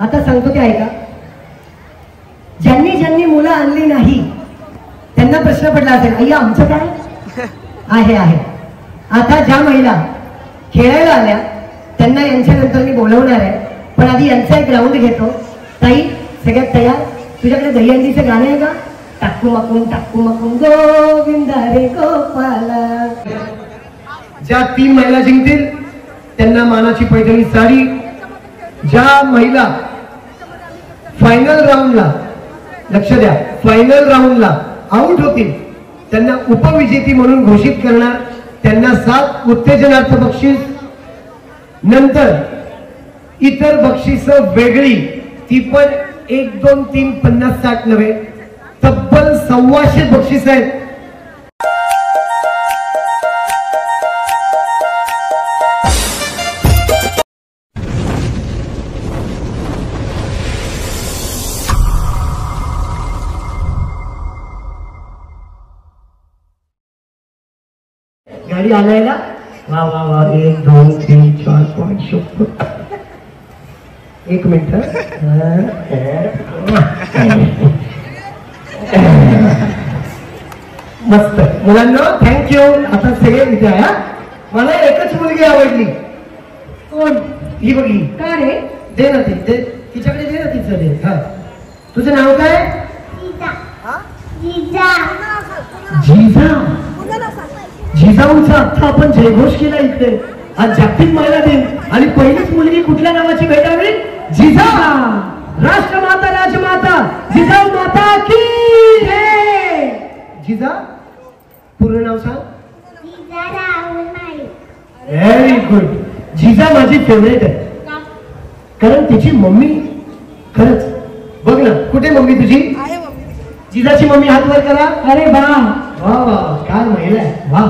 आता सांगतो ते ऐका. ज्यांनी ज्यांनी मुलं आणली नाही त्यांना प्रश्न पडला असेल, अय्या आमचं काय आहे आहे. आता ज्या महिला खेळायला आल्या त्यांना यांच्यानंतर मी बोलवणार आहे, पण आधी यांचा एक राऊंड घेतो. ताई सगळ्यात तयार? तुझ्याकडे दहीहंडीचं गाणं आहे का? टाकू मकून गोविंदा रे गोपाला. ज्या 3 महिला जिंकतील त्यांना मानाची पैठणी साडी. ज्या महिला फायनल राऊंडला, लक्ष द्या, फायनल राऊंडला आउट होतील त्यांना उपविजेती म्हणून घोषित करणार. त्यांना 7 उत्तेजनार्थ बक्षीस, नंतर इतर बक्षीस वेगळी, ती पण 1 2 3 50 60 नव्हे, तब्बल 125 बक्षीस आहेत. गाडी आणायला वा वा वा. 1 2 3 4 5 6. एक मिनिट. मस्त मुलांना थँक्यू. आता सगळे इथे आहे. मला एकच मुलगी आवडली. कोण? ही बघी. का रे? दे ना ती, तिच्याकडे दे ना तिचं दे. हा, तुझं नाव काय? जिजा. जिजाऊंचा अख्खा आपण जयघोष केला इथे. आज जागतिक महिला दिन आणि पहिलीच मुलगी कुठल्या नावाची भेटावी? जिजा. राष्ट्रमाता राजमाता जिजाऊ माता की जय. जिजा पूर्ण नाव सांग. Very good. जिजा माझी फेवरेट आहे कारण तिची मम्मी खरंच बघ ना. कुठे मम्मी तुझी? जिजाची मम्मी हात वर करा. अरे वा वा वा, काय महिला आहे. वा,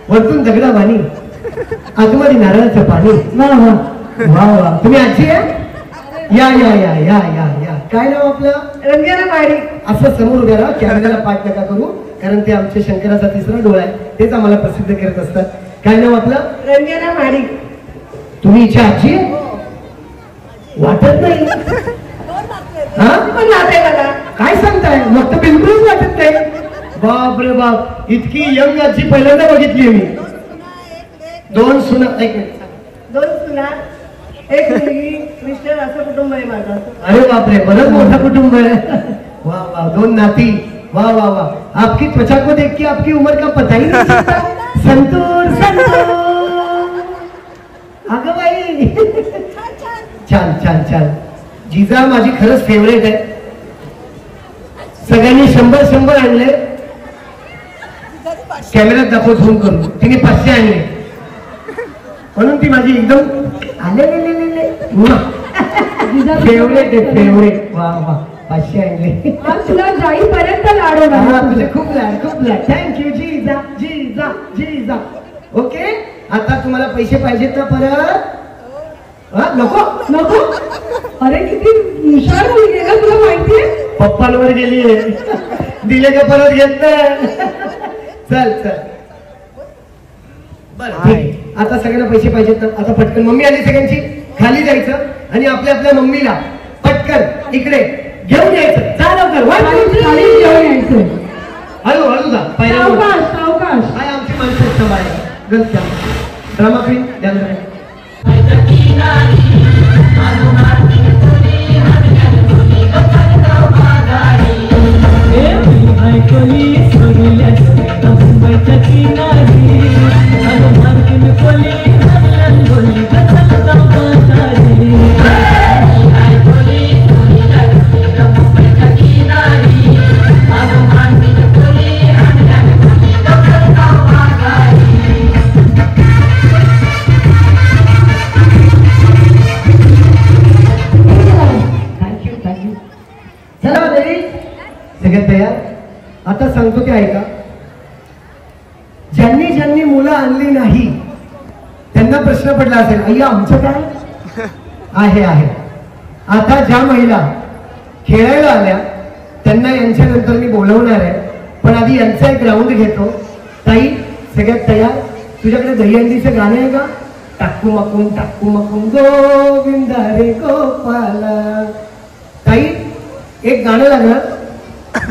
वरतून दगडा बाणी, आतमध्ये नारळाचं पाणी. वा वा वा वा. तुम्ही आजी आहे? या या या या या या. काय नाव आपलं? रंजना माडी. असं समोर उभ्या राहा, कॅमेऱ्याला पाठ नका करू, कारण ते आमच्या शंकराचा 3रा डोळा आहे, तेच आम्हाला प्रसिद्ध करत असतात. काय नाव आपलं? रंजना माडी. तुम्ही हिची आजी आहे? वाटत नाही. हा पण नाते मला काय सांगताय? मग तर बिलकुलच वाटत नाही. बाप रे बाप, इतकी यंग आजी पहिल्यांदा बघितली मी. 2 सुना. एक मिनिट. 2 सुना, 1 मुलगी, मिस्टर, असं कुटुंब आहे माझं. अरे बापरे, बरंच मोठं कुटुंब आहे. वाह वाह. 2 नाती. वाह वाह वाह. आपकी त्वचा को देख के आपकी उम्र का पता ही नहीं चलता. संतूर संतूर. अगं बाई, छान छान छान. जिजा माझी खरंच फेवरेट आहे. सगळ्यांनी 100 आणले. कॅमेऱ्यात दाखव, झूम करून. तिने 500 आणले म्हणून ती माझी एकदम आले फेवरेट आहे. फेवरेट. वा वा. 500 आणले. तुला जाईपर्यंत लाड होणार. तुझे खूप लाड, खूप लाड. थँक्यू जिजा जिजा जिजा. ओके, आता तुम्हाला पैसे पाहिजेत ना परत? नको नको. अरे किती हुशार मुलगी आहे, तुला माहितीये? पप्पांवर गेली आहे, दिले का परत घेत नाही. चल चल. बरं, आता सगळ्यांना पैसे पाहिजेत ना. आता पटकन मम्मी आली सगळ्यांची, खाली जायचं आणि आपल्या आपल्या मम्मीला पटकन इकडे घेऊन यायचं. जा लवकर. खाली घेऊन यायचं. हळू हळू जा. सावकाश सावकाश. काय आमची माणसं बाहेर. ड्रामा क्वीन ध्यान राहा. आता सांगतो ते ऐका. ज्यांनी ज्यांनी मुलं आणली नाही त्यांना प्रश्न पडला असेल, अय्या आमचं काय आहे आहे. आता ज्या महिला खेळायला आल्या त्यांना यांच्यानंतर मी बोलवणार आहे, पण आधी यांचा एक राऊंड घेतो. ताई सगळ्यात तयार? तुझ्याकडे दहीहंडीचं गाणं आहे का? टाकू मकून गोविंदा रे गोपाला. ताई एक गाणं लागणार,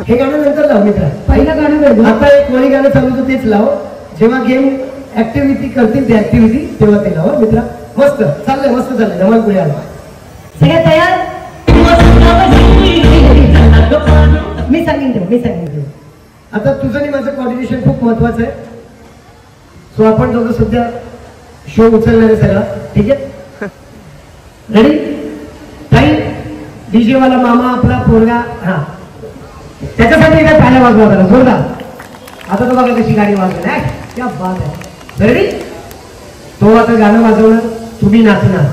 हे गाणं नंतर लाव मित्रा. पहिलं गाणं आता एक कोणी गाणं चालू होतं तेच लाव. जेव्हा गेम ऍक्टिव्हिटी करतील ते ऍक्टिव्हिटी तेव्हा ते लावा मित्रा. मस्त चाललंय, मस्त चाललंय. धमाल पुढे आला. सगळ्यात तयार? मी सांगेन. आता तुझं आणि माझं कॉर्डिनेशन खूप महत्वाचं आहे. सो आपण दोघं सध्या शो उचलणार आहे सगळा, ठीक आहे? रेडी? ताई डीजे वाला मामा आपला पोरगा, हा त्याच्यासाठी काय टाळ्या वाजवा त्याला जोरदार. आता तो बघा कशी गाडी वाजवणार, क्या बात आहे. रेडी? तो आता गाणं वाजवणार, तुम्ही नाचणार.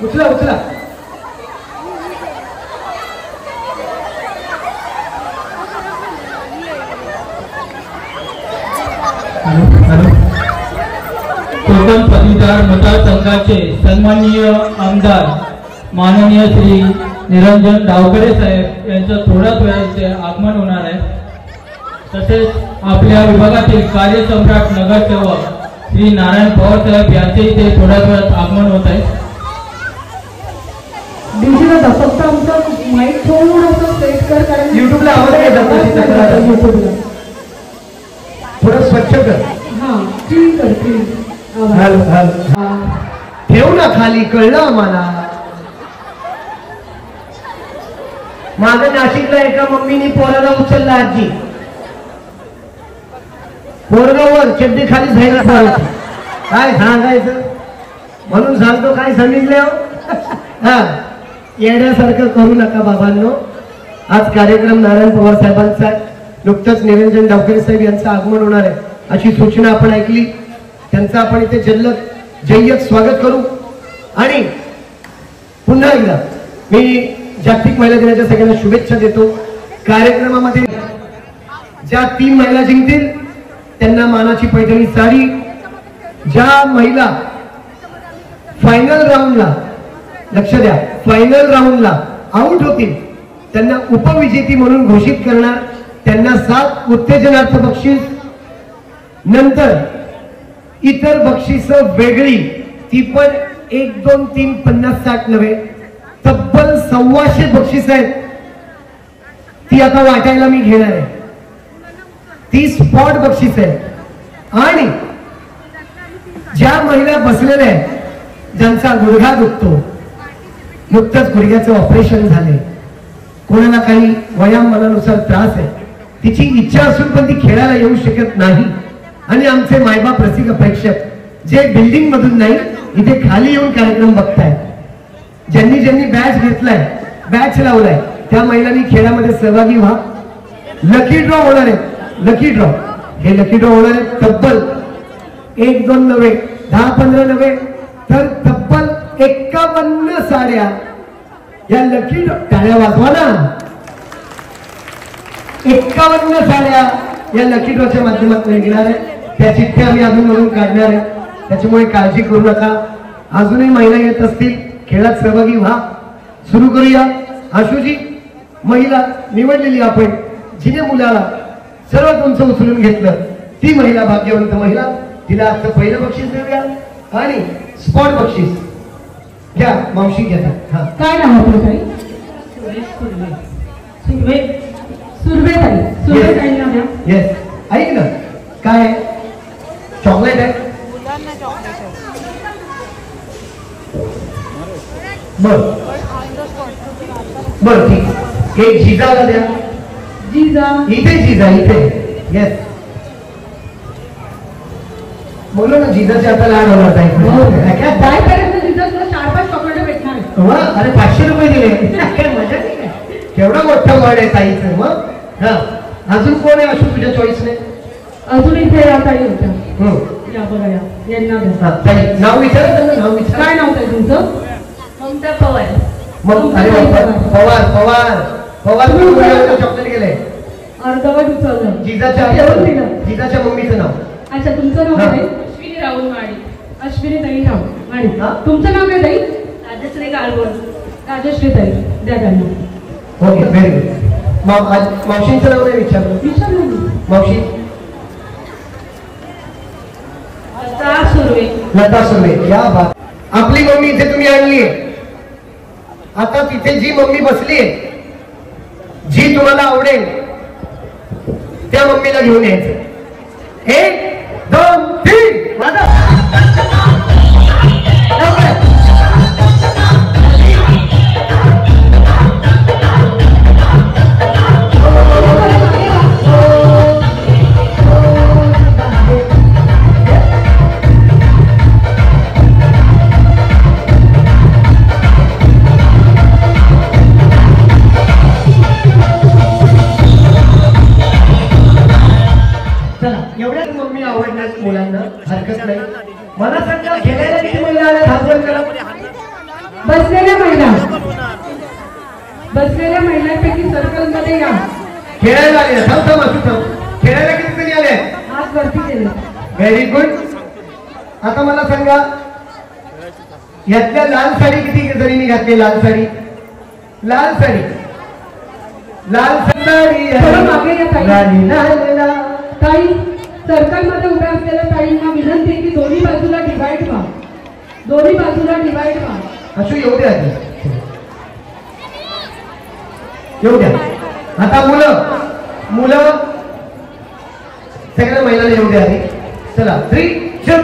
उचला उचला. कोकण पदवीधर मतदारसंघाचे सन्माननीय आमदार माननीय श्री निरंजन डावकरे साहेब यांचं थोड्याच वेळात इथे आगमन होणार आहे. तसेच आपल्या विभागातील कार्यसम्राट नगरसेवक श्री नारायण पवार साहेब यांचे इथे थोड्याच वेळात आगमन होत आहे. फक्त आमचं माईक थोडंसं सेट कर, कारण युट्यूबला आवाज येतात, थोडं स्वच्छ कर. हा क्लीन कर, क्लीन. ठेव ना खाली, कळलं आम्हाला. माझं नाशिकला एका मम्मीने पोराला उचलला, आजी पोरगावर चड्डी खाली जायला पडायची. काय सांगायचं म्हणून सांगतो, काय सांगितलं? हा येण्यासारखं करू नका बाबांनो. आज कार्यक्रम नारायण पवार साहेबांचा, नुकतंच निरंजन डावकरे साहेब यांचं आगमन होणार आहे अशी सूचना आपण ऐकली. त्यांचं आपण इथे जय्यत स्वागत करू. आणि पुन्हा एकदा मी जागतिक महिला दिनाच्या सगळ्यांना शुभेच्छा देतो. कार्यक्रमामध्ये ज्या 3 महिला जिंकतील त्यांना मानाची पैठणी साडी, ज्या महिला फायनल राऊंडला, लक्ष द्या, फायनल राऊंडला आउट होतील त्यांना उपविजेती म्हणून घोषित करणार. त्यांना 7 उत्तेजनार्थ बक्षीस, नंतर इतर बक्षीस वेगळी, ती पण 1 2 3 50 60 नव्हे, तब्बल 125 बक्षीस आहेत. ती आता वाटायला मी घेणार आहे. ती स्पॉट बक्षीस आहे. आणि ज्या महिला बसलेल्या आहेत ज्यांचा गुडघा दुखतो, नुकतंच गुडघ्याचं ऑपरेशन झाले, कोणाला काही वयामानानुसार त्रास आहे, तिची इच्छा असून पण ती खेळायला येऊ शकत नाही, आणि आमचे मायबाप रसिक प्रेक्षक जे बिल्डिंग मधून नाही इथे खाली येऊन कार्यक्रम बघतायत, ज्यांनी ज्यांनी बॅच घेतलाय, बॅच लावलाय, त्या महिलांनी खेळामध्ये सहभागी व्हा. लकी ड्रॉ होणार आहे. लकी ड्रॉ, हे लकी ड्रॉ होणार आहे. तब्बल 1 2 नव्हे, 10 15 नव्हे, तर तब्बल 51 साड्या या लकी ड्रॉ. टाळ्या वाजवा ना. 51 साड्या या लकी ड्रॉच्या माध्यमातून घेणार आहे. त्या चिठ्ठ्या आम्ही अजून मधून काढणार आहे, त्याच्यामुळे काळजी करू नका. अजूनही महिला येत असतील, खेळात सहभागी व्हा. सुरू करूया. आशुजी, महिला निवडलेली आपण, जिने मुलाला सर्वात उंच उचलून घेतलं ती महिला भाग्यवंत महिला. तिला आजचं पहिलं बक्षीस देऊया आणि स्पॉट बक्षीस घ्या. मावशी घेतात. हा, काय नाव आपलं ताई? सुर्वे. सुर्वे ताई. सुर्वे ताई नाव द्या. येस. ऐक ना, काय चॉकलेट आहे? बर, बरं ठीक, एक जिजाला द्या. जिजा. इथे जिजा, इथे. येस, बोलो ना, जिजाचे आता लाड होणार काय करायचं जिजा, तुला 4-5 चॉकलेट भेटणार आहे. अरे 500 रुपये दिले. मजा नाही काय, केवढा मोठा वाढ आहे ताईचं. मग हा, अजून कोण आहे असं तुझ्या चॉईसने? अजून इथे या ताई होत्या. या बघा, या यांना द्या. ताई नाव विचारा त्यांना, नाव विचारा. काय नाव ताई तुमचं? ममता पवार. मग अरे पवार पवार पवार चॉकलेट गेले. अर्धवट उचललं. जिजाच्या मम्मीचं नाव. अच्छा, तुमचं नाव काय? अश्विनी राहुल माळी. अश्विनी ताई राव माळी. तुमचं नाव काय ताई? राजश्री गाळगोळ. राजश्री ताई, द्या त्यांना. Okay, very good. मावशींचं नाव नाही विचारलं. विचारलं मावशी? लता सुर्वे. लता सुर्वे, या बात. आपली मम्मी इथे तुम्ही आणली. आता तिथे जी मम्मी बसली, जी तुम्हाला आवडेल त्या मम्मीला घेऊन यायचं. 1 2 3 वाजा. एवढ्याच मम्मी आवडणार मुलांना, हरकत नाही. मला सांगा, खेळायला किती महिला आल्या? हात वर करा. बसलेल्या महिलांपैकी सर्कल मध्ये या. खेळायला आले. खेळायला किती जणी आले? हात वरती केले. Very good. आता मला सांगा, यातल्या लाल साडी किती जणींनी घातली? लाल साडी, लाल साडी, लाल साडी. मागे या ताई. ताई, सर्कल मध्ये उभ्या असलेल्या ताईंना विनंती की दोन्ही बाजूला डिवाइड व्हा. दोन्ही बाजूला डिवाइड व्हा. असं येऊ द्या, येऊ द्या. आता मुलं सगळ्या महिलांना येऊ द्या. चला, 3 2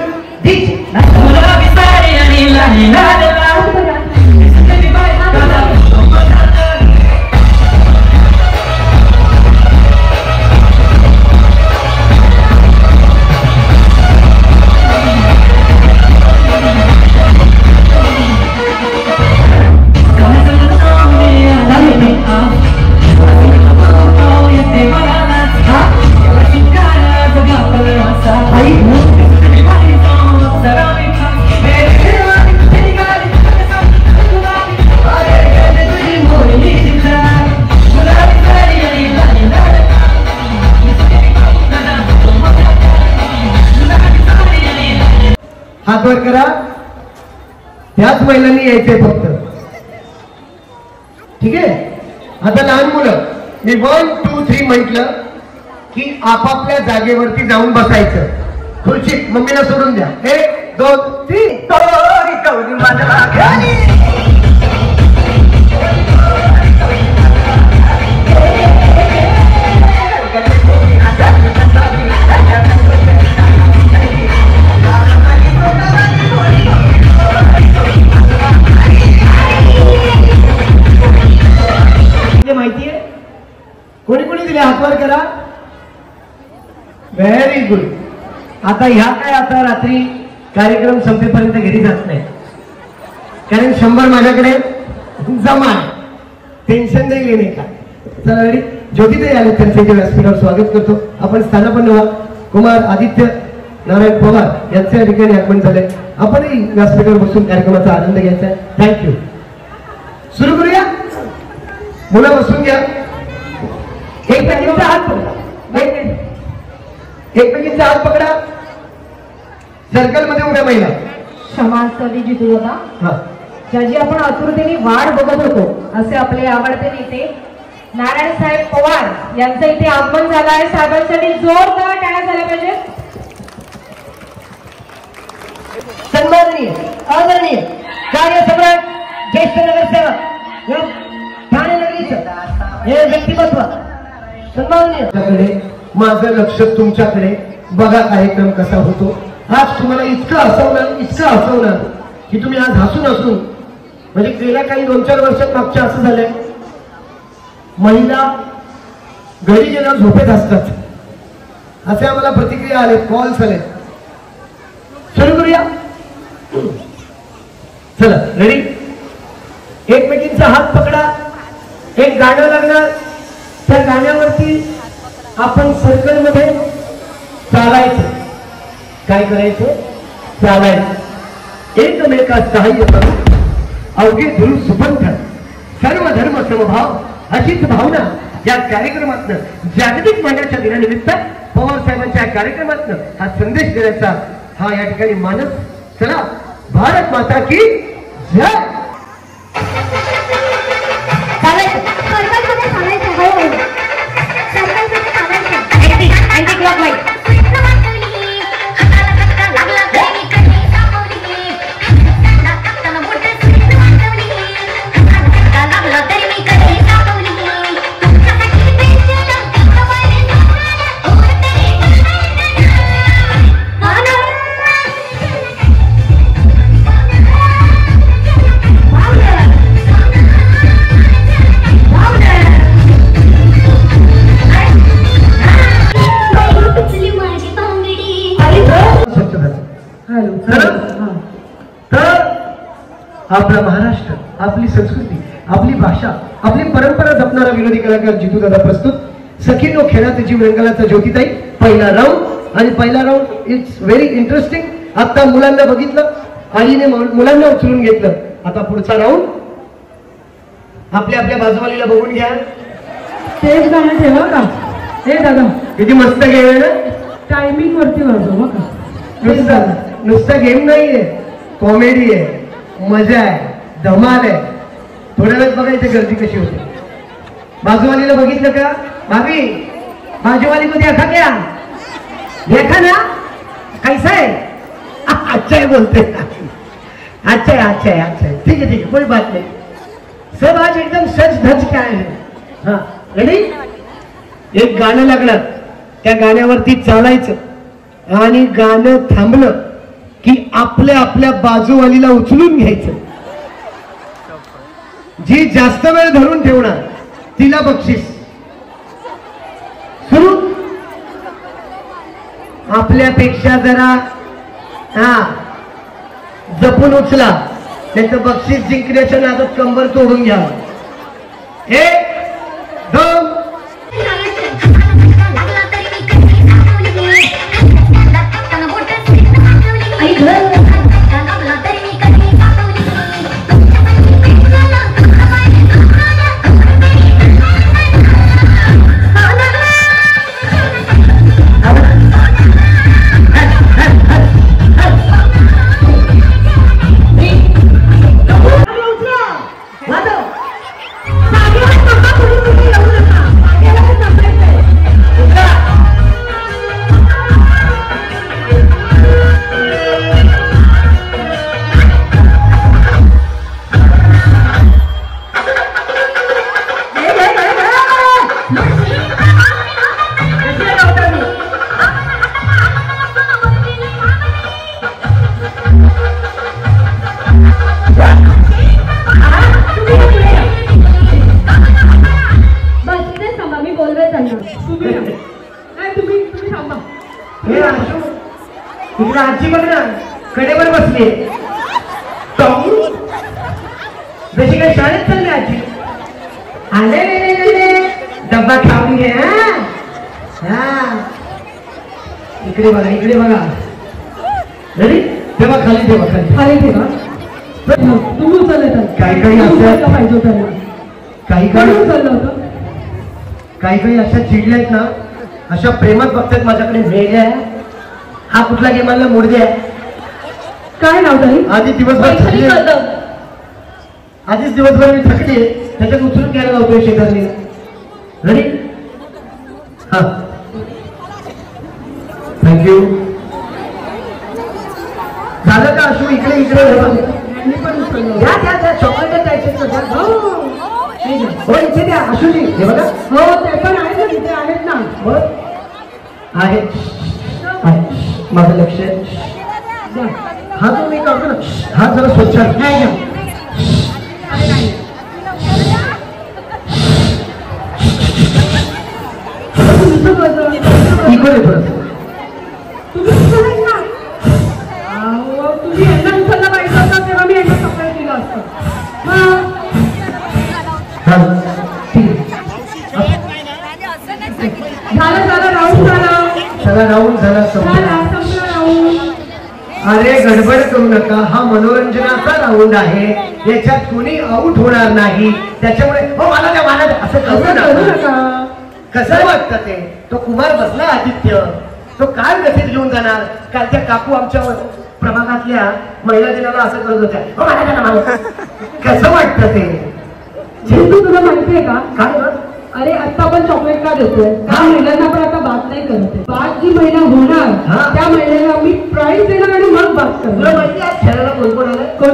हात वर करा. त्याच महिलांनी यायचंय फक्त. ठीक आहे. आता लहान मुलं, मी 1 2 3 म्हटलं की आपापल्या जागेवरती जाऊन बसायचं. खुर्चीत मम्मीला सोडून द्या. 1 2 3. माहितीये कोणी कोणी दिले? हात वर करा. Very good. आता ह्या काय, आता रात्री कार्यक्रम संपेपर्यंत घरी जात नाही, कारण 100 माझ्याकडे जमा आहे. टेन्शन नाही घेणे का. चला रेडी. ज्योतिताई आले, त्यांचे व्यासपीठावर स्वागत करतो. आपण स्थानापन्न व्हा. कुमार आदित्य नारायण पवार यांच्या ठिकाणी आगमन झाले. आपणही व्यासपीठावर बसून कार्यक्रमाचा आनंद घ्यायचा. थँक्यू. सुरू करूया. मुलं बसून घ्या. एकमेकींचा हात पकडा. एकमेकींचा हात पकडा. सर्कल मध्ये उभ्या महिला. क्षमास्थली जितू दादा, ज्याची आपण आतुरतेने वाट बघत होतो असे आपले आवडते नेते नारायण साहेब पवार यांचं इथे आगमन झालं आहे. साहेबांसाठी जोरदार टाळ्या झाल्या पाहिजे. सन्माननीय, आदरणीय कार्यसम्राट, ज्येष्ठ नगरसेवक, ठाणे नगरीचं हे व्यक्तिमत्व, सन्माननीय. माझं लक्ष तुमच्याकडे. बघा कार्यक्रम कसा होतो. आज तुम्हाला इतकं हसवणार की तुम्ही आज हसून म्हणजे गेल्या काही 2-4 वर्षात मागच्या असं झालंय महिला घरी गेल्यावर झोपेत असतात असे आम्हाला प्रतिक्रिया आले, कॉल्स आले. सुरू करूया. चला रेडी. एकमेकींचा हात पकडा, एक गाणं लागणार, त्या गाण्यावरती आपण सर्कल मध्ये चालायचं. काय करायचं? चालायचं. एकमेकात सहाय्य करू, अवघे धुरू सुपंथ, सर्व धर्म समभाव अशीच भावना या कार्यक्रमातनं जागतिक महिलाच्या दिनानिमित्त पवार साहेबांच्या कार्यक्रमातनं हा संदेश देण्याचा हा या ठिकाणी मानस. चला, भारत माता की जय. आपला महाराष्ट्र, आपली संस्कृती, आपली भाषा, आपली परंपरा जपणारा विनोदी कलाकार जितू दादा प्रस्तुत. सखीनो खेळात जीव रंगालाचा ज्योतिताई. पहिला राऊंड आणि पहिला राऊंड इट्स व्हेरी इंटरेस्टिंग. आता मुलांना बघितलं, आईने मुलांना उचलून घेतलं. आता पुढचा राऊंड आपल्या आपल्या बाजूवालीला बघून घ्या. तेच गाणं ठेवा का? हे दादा किती मस्त गेम आहे ना. टायमिंग वरती वाजव का? नुसतं गेम नाहीये, कॉमेडी आहे, मजा आहे, धमाल आहे. थोड्या वेळात बघायचं गर्दी कशी होते. बाजूवालीला बघितलं का? भाभी बाजूवाली को देखा क्या? देखा ना कैसा है? अच्छा है बोलते. अच्छा है, अच्छा है, अच्छा है. ठीक है, ठीक है, कोई बात नहीं. सब आज एकदम सच धज के आए हैं. हाँ रेडी. एक गाणं लागणार, त्या गाण्यावरती चालायचं आणि गाणं थांबलं की आपल्या आपल्या बाजूवालीला उचलून घ्यायचं. जी जास्त वेळ धरून ठेवणार तिला बक्षीस. सुरू. आपल्यापेक्षा जरा जपून उचला, त्याचं बक्षीस जिंकण्याच्या नादात कंबर तोडून घ्या. 1 2 आजी बघ ना, कडेवर बसली. जशी काही शाळेत चालली आजी. आले डब्बा खाऊन घे. इकडे बघा, इकडे बघा. रेडी. तेव्हा खाली ठेवा, खाली ठेवा. तुम्ही उचलले काही काही असं पाहिजे त्यांना. काही काही उचललं होतं. काही काही अशा चिडल्यात ना, अशा प्रेमात बघतात माझ्याकडे. वेगळ्या हा कुठला गेम आणला? मोडजे. काय नाव ताई? आधी दिवसभर थकली, आधीच दिवसभर मी थकली, त्याच्यात उचलून घ्यायला लावतोय शेजारनी. रेडी. हा थँक्यू. झालं का अशू? इकडे इकडे द्या चॉकलेट द्यायचे. हो इथे द्या अशूजी. हे बघा. हो ते पण आहेत ना, तिथे आहेत ना. बरं आहे, माझं लक्ष आहे. हा तो मी करतो ना. हा जरा स्वच्छ नाही घ्या. गडबड आहे थोडंसं. तुम्ही उचललाय का? अहो, तुम्ही यांना उचलला पाहिजे होता तेव्हा मी यांना सप्लाय केलं असतं. मग हा, ठीक आहे. झालं राऊंड झाला चला राऊंड झाला संपला. संपला राऊंड. अरे गडबड करू नका, हा मनोरंजनाचा राऊंड आहे, याच्यात कुणी आऊट होणार नाही. त्याच्यामुळे हो मला द्या असं करू नका. कसं वाटतं ते? तो कुमार बसला आदित्य, तो काय कसे घेऊन जाणार? काल त्या काकू आमच्या प्रभागातल्या महिला दिनाला असं करत होत्या, हो मला द्या. कसं वाटतं ते? झेंडू तुला माहितीये का? काय बघ? अरे आता आपण चॉकलेट का देतोय? कारण महिलांना आपण आता बात नाही करत आहे. बात जी महिला हा. होणार त्या महिलेला आम्ही प्राईज देणार आणि मग बात तुला करणार. माहिती आहे खेळायला कोण कोण आलं? कोण?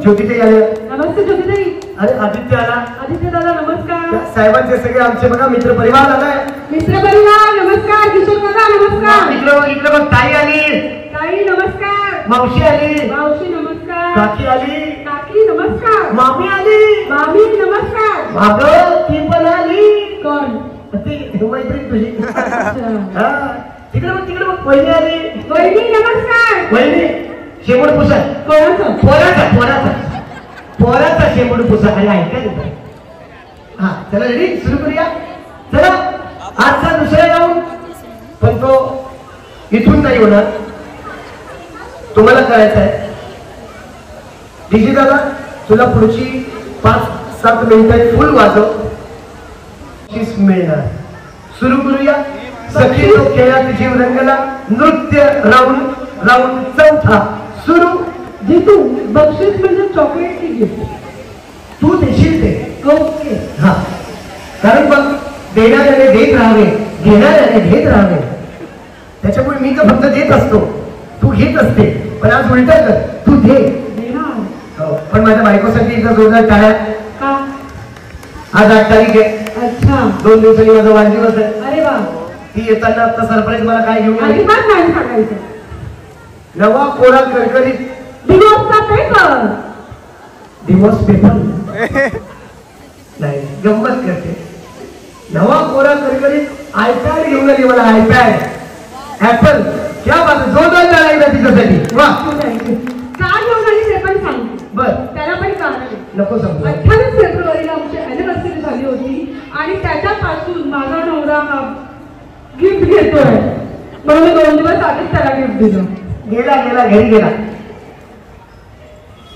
ज्योतिताई आल्या. नमस्ते ज्योतिताई. अरे आदित्य आला. आदित्य दादा नमस्कार. त्या साहेबांचे सगळे आमचे बघा मित्र परिवार आलाय. मित्र परिवार नमस्कार. किशोर दादा नमस्कार. इकडे बघ ताई आली, ताई नमस्कार. मावशी आली, मावशी नमस्कार. काकी आली, काकी नमस्कार. मामी आली, मामी नमस्कार. मागं ती पण आली. कोण? ती मैत्रीण तुझी. अच्छा. हा, तिकडे बघ वहिनी आली. वहिनी नमस्कार. वहिनी शेंबूड पुसा. कोणाचं? पोराचा शेंबूड पुसा. अरे ऐका तिथं. हा चला रेडी सुरू करूया. चला आजचा दुसरा राऊंड, पण तो इथून नाही होणार, तुम्हाला करायचं आहे. डीजे दादा तुला पुढची 5-7 मिनिटं फुल वाजव, मिळणार. सुरू करूया. सखी तो खेळात जीव रंगला, नृत्य राऊंड चौथा सुरू. जितू बक्षीस म्हणजे चॉकलेट की गिफ्ट? तू देशील ते. ओके. हा, कारण बघ देणाऱ्याने देत राहावे, घेणाऱ्याने घेत राहावे. त्याच्यामुळे मी तर फक्त देत असतो, तू घेत असते. पण आज उलट कर, तू दे. देणार. पण माझ्या बायकोसाठी एकदा जोरदार टाळ्या. का? आज 8 तारीख आहे. अच्छा. 2 दिवसांनी माझा वाढदिवस आहे. अरे वा. ती येताना आता सरप्राईज मला काय घेऊन आली? अजिबात नाही सांगायचं. नवा कोरा करकरीत डिवोर्सचा पेपर. डिवोर्स पेपर नाही, गंमत करते. नवा कोरा करकरीत आयपॅड घेऊन आली मला. IPad apple. क्या बात, जोरदार टाळायला तिच्यासाठी. वा. का घेऊन आली ते पण सांग. बर, त्याला पण कारण आहे. नको सांगू. 28 फेब्रुवारीला आमची अॅनिव्हर्सरी झाली होती आणि त्याच्यापासून माझा नवरा गिफ्ट घेतोय म्हणून 2 दिवस आधीच त्याला गिफ्ट दिलं. गेला घरी गेला.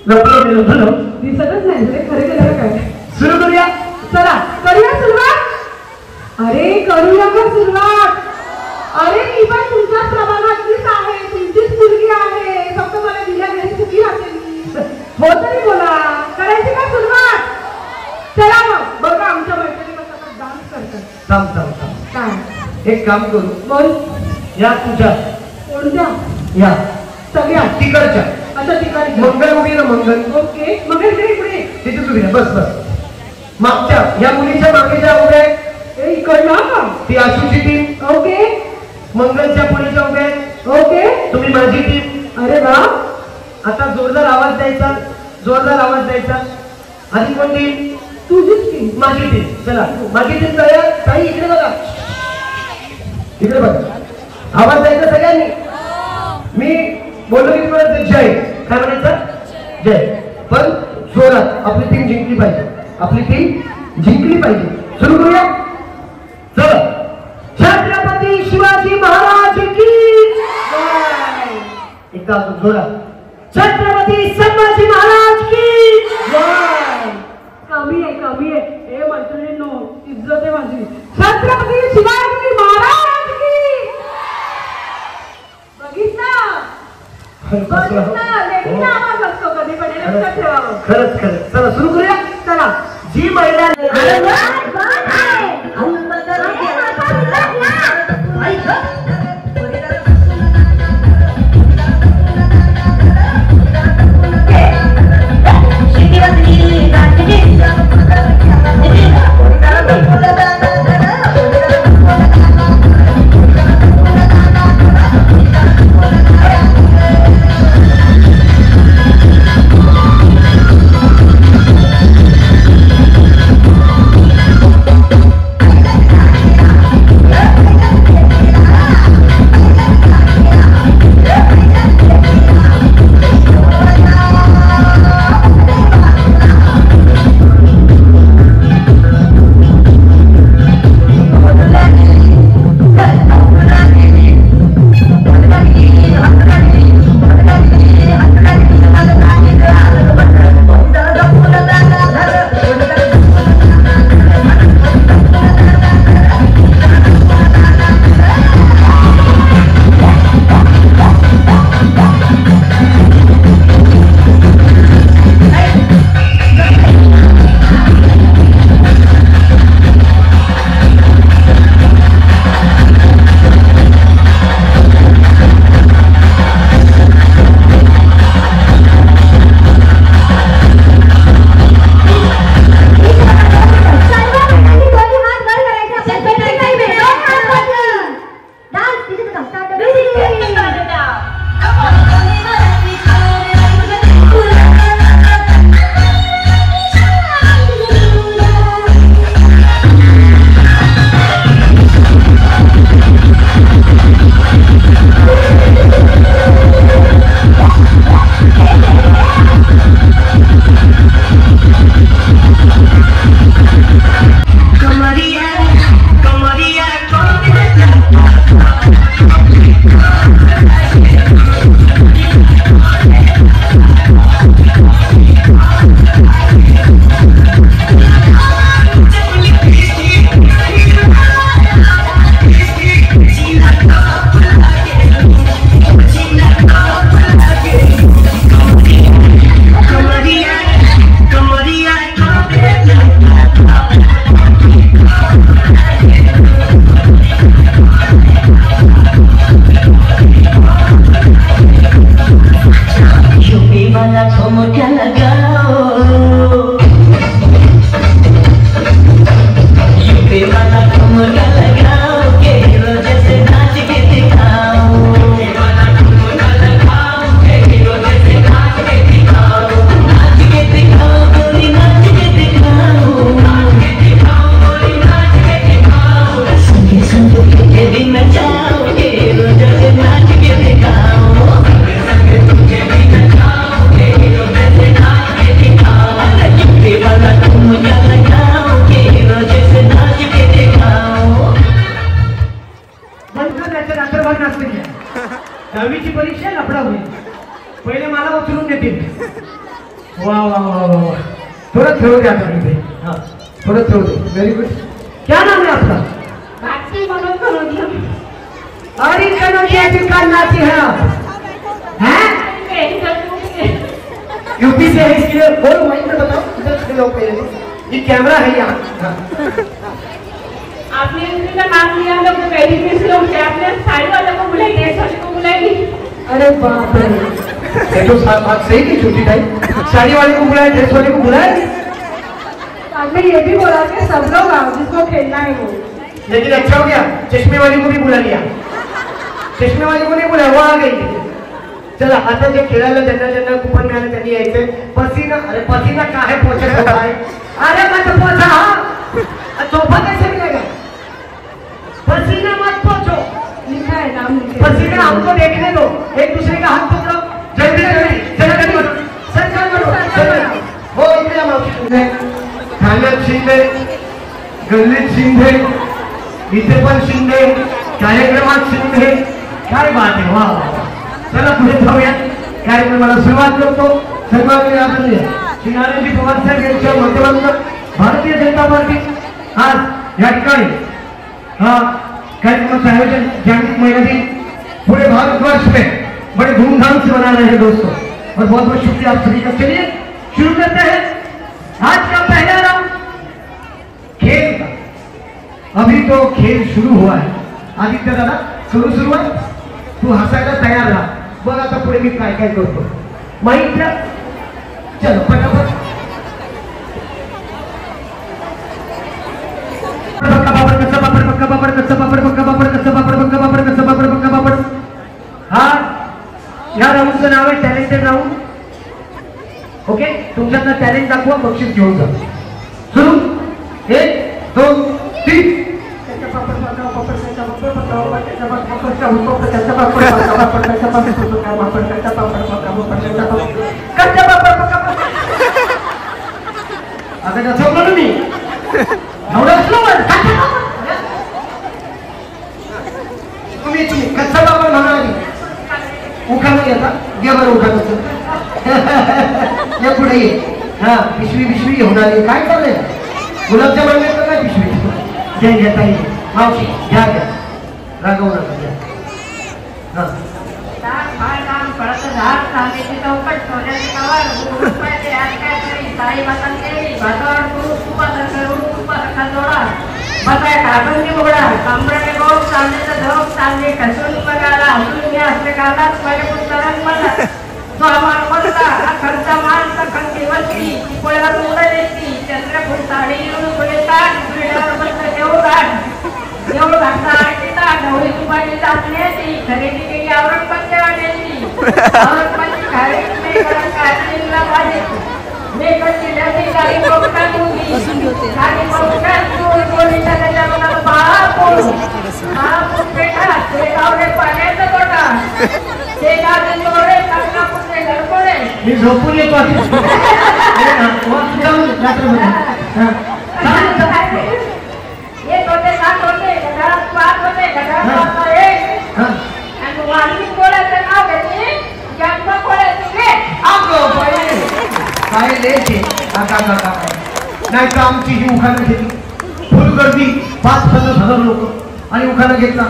लपलो. दिसतच नाही रे, खरे गेलं काय? सुरू करूया. चला करूया सुरुवात. अरे करूया का सुरुवात? अरे मी पण तुमच्याच प्रभागातलीच आहे, तुमचीच मुलगी आहे. फक्त मला दिल्या घरी चुकी राहते मी. हो तरी बोला, करायची का सुरुवात? चला मग बघा आमच्या मैत्रिणी कसं डान्स करतात. थांब. काय? एक काम करू. बोल. या तुझ्या. कोणत्या? या सगळ्या. तिकडच्या. अच्छा तिकडे. मंगल उभी ना, मंगल. ओके. मग इकडे इकडे तिथे तुम्ही बस. मागच्या या मुलीच्या मागे ज्या उभ्या आहेत इकडनं का? ती आशूची टीम. ओके. मंगलच्या पुढेच्या उभ्या आहेत. ओके. तुम्ही माझी टीम. अरे वा. आता जोरदार आवाज द्यायचा. आधी कोण टीम? तुझीच टीम. माझी टीम. चला माझी टीम तयार. ताई इकडे बघा, इकडे बघा. आवाज द्यायचा सगळ्यांनी. मी बोललो की तुम्हाला जय. काय म्हणायचं? जय. पण जोरात. आपली टीम जिंकली पाहिजे. सुरू करूया. चला. छत्रपती शिवाजी महाराज की जय. एकदा जोरात. छत्रपती संभाजी महाराज की जय. कमी आहे. हे मैत्रिणींनो, इज्जत आहे माझी. छत्रपती शिवाजी महाराज की. बघितलं लेडीचा आवाज असतो कधी पण, हे लक्षात ठेवावं. खरंच. चला सुरू करूया. चला. जी महिला दहावीची परीक्षा लफडा होईल, पहिले मला उचलून देतील. वा वा वा वा वा, थोडं ठेवू द्या इथे. हा थोडं ठेवू दे. Very good. क्या नाम है आपका? अरे कनौजिया की नाची है आप? हैं? यूपी से है, इसके लिए बोलो माइक में बताओ. इधर से लोग पहले, ये कैमरा है यहाँ. आपने उनका नाम लिया, हम लोग पहली किसी लोग से आपने साड़ी वाले को बुलाई, ड्रेस वाले को बुलाई. अरे बाप रे, ये तो बात सही थी छोटी भाई. साड़ी वाले को बुलाया, ड्रेस वाले को बुलाया. आपने ये भी बोला कि सब लोग आओ जिसको खेलना है वो. लेकिन अच्छा हो गया, चश्मे वाली को भी बुला लिया. चष्मे वाली को नहीं बुलाया, वो आ गई. चला आता जे खेळायला ज्यांना ज्यांना कुपन मिळालं त्यांनी यायचे. पसीना, अरे पसीना काहे पोछत होता है? अरे मत पोछा. सोफा कैसे मिलेगा? पसीना मत पोछो. लिखा है नाम लिखे. पसीना हमको देखने दो, एक दूसरे का हाथ पकड़ो. जल्दी जल्दी चला गाड़ी बढ़ो. सर चल हो इकडे मावशी. शिंदे खाण्यात शिंदे, गल्लीत शिंदे, इथे पण शिंदे, कार्यक्रमात शिंदे. काय बात आहे. वा चला पुढे जाऊया. कार्यक्रमाला सुरुवात करतो. सन्माननीय आदरणीय श्री नारायणजी पवार साहेब यांच्या माध्यमातून भारतीय जनता पार्टी आज या ठिकाणी हा कार्यक्रमाचं आयोजन जागतिक महिला दिन पूरे भारतवर्ष में बड़े धूमधाम से मना रहे हैं दोस्तों, और बहुत बहुत शुक्रिया आप सभी का. चलिए शुरू करते हैं आज का पहला राउंड खेल का. अभी तो खेल शुरू हुआ है. आदित्य दादा करू सुरुवात. तू हसायला तयार राहा. बघ आता पुढे मी काय काय करतो. माहित चलो पटापट. हा या राऊंडचं नाव आहे टॅलेंटेड राऊंड. ओके, तुमच्यातलं टॅलेंट दाखवा, बक्षीस घेऊन जा. सुरू. 1 2 3. आता कसं बोलू मी तुम्ही कच्चा बाबा म्हणाली उखाणं घेता. घ्या बरं उखाणं. या पुढे ये. हा पिशवी पिशवी घेऊन आली. काय चाललंय? गुलाबच्या मागण्याचं काय पिशवी घ्या घेता येईल. मावशी घ्या घ्या, रागवू नका. घ्या. हा खरेदी केली औरंगाबादची औरंगाबादची खरेदी मी झोपून येतो. नाही तर आमची ही उखाणं घेतली. फुल गर्दी, 5-50 लोक आणि उखाणं घेतला.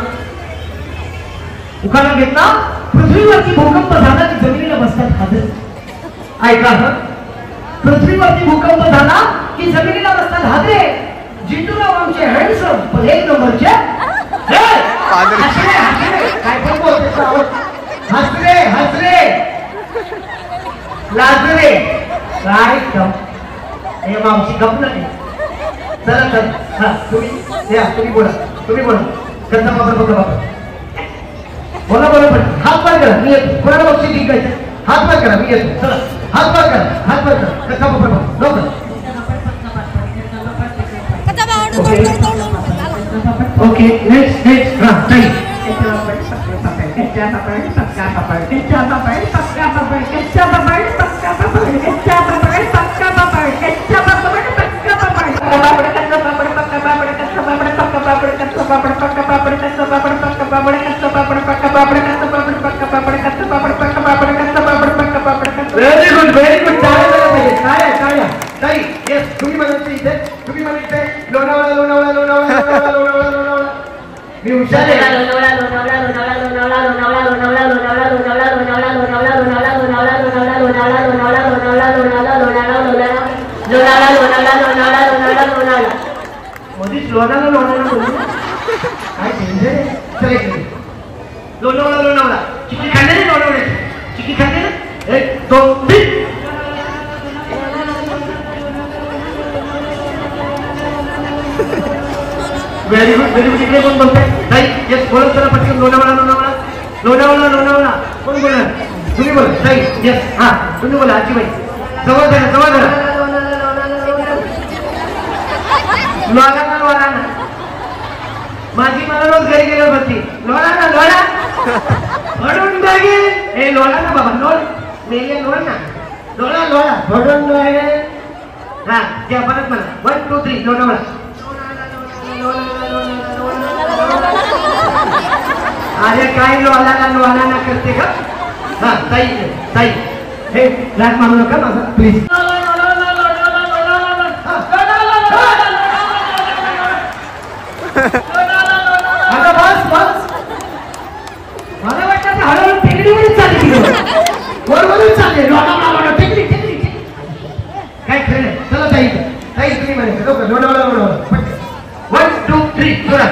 उखाणं घेतला. पृथ्वीवरती भूकंप झाला की जमिनीला बसतात हादरे. ऐका, पृथ्वीवरती भूकंप झाला की जमिनीला बसतात हादरे. असे हँडसम पण एक नंबरचे काय पण बोलते हसरे हसरे लाजरे काय हे मावशी गप नाही चला चल हा तुम्ही बोला कसा बापर बघा बापर बोला बोला पण हात पार करा मी येतो कोणाला बक्षीस जिंकायचं हात पार करा मी येतो चला हात पार करा कसा बापर बघा लवकर ओके नेक्स्ट हा ताई व्हेरी गुड ताई येस तुम्ही म्हणायचं इथे तुम्ही म्हणायचं लोणावळा मी हुशार आहे मधीच लोणावळा काय लोणावळा चिकी खाल्ले ना लोणावळ्याची चिकी खाल्ले ना 1 2 3 व्हेरी गुड इकडे कोण बोलताय ताई येस बोलत चला पटकन लोणावळा कोण बोलणार तुम्ही बोला ताई येस हा तुम्ही बोला आजीबाई जवळ धरा लोळा माझी मला रोज घरी गेल्यावर म्हणती लोळा म्हणून जागे हे लोळा ना बाबा मेले लोळा म्हणून हा त्या परत मला 1 2 3 लोणावळा अरे काय लोळा ना करते का हा ताई हे लाट मारू नका माझा प्लीज मला वाटतं हळूहळू टेकडीवरच चालली वरवरच चालले टेकडी काय खरं नाही चला ताई तुम्ही म्हणायचं लवकर लोणावळा 1 2 3 थोडा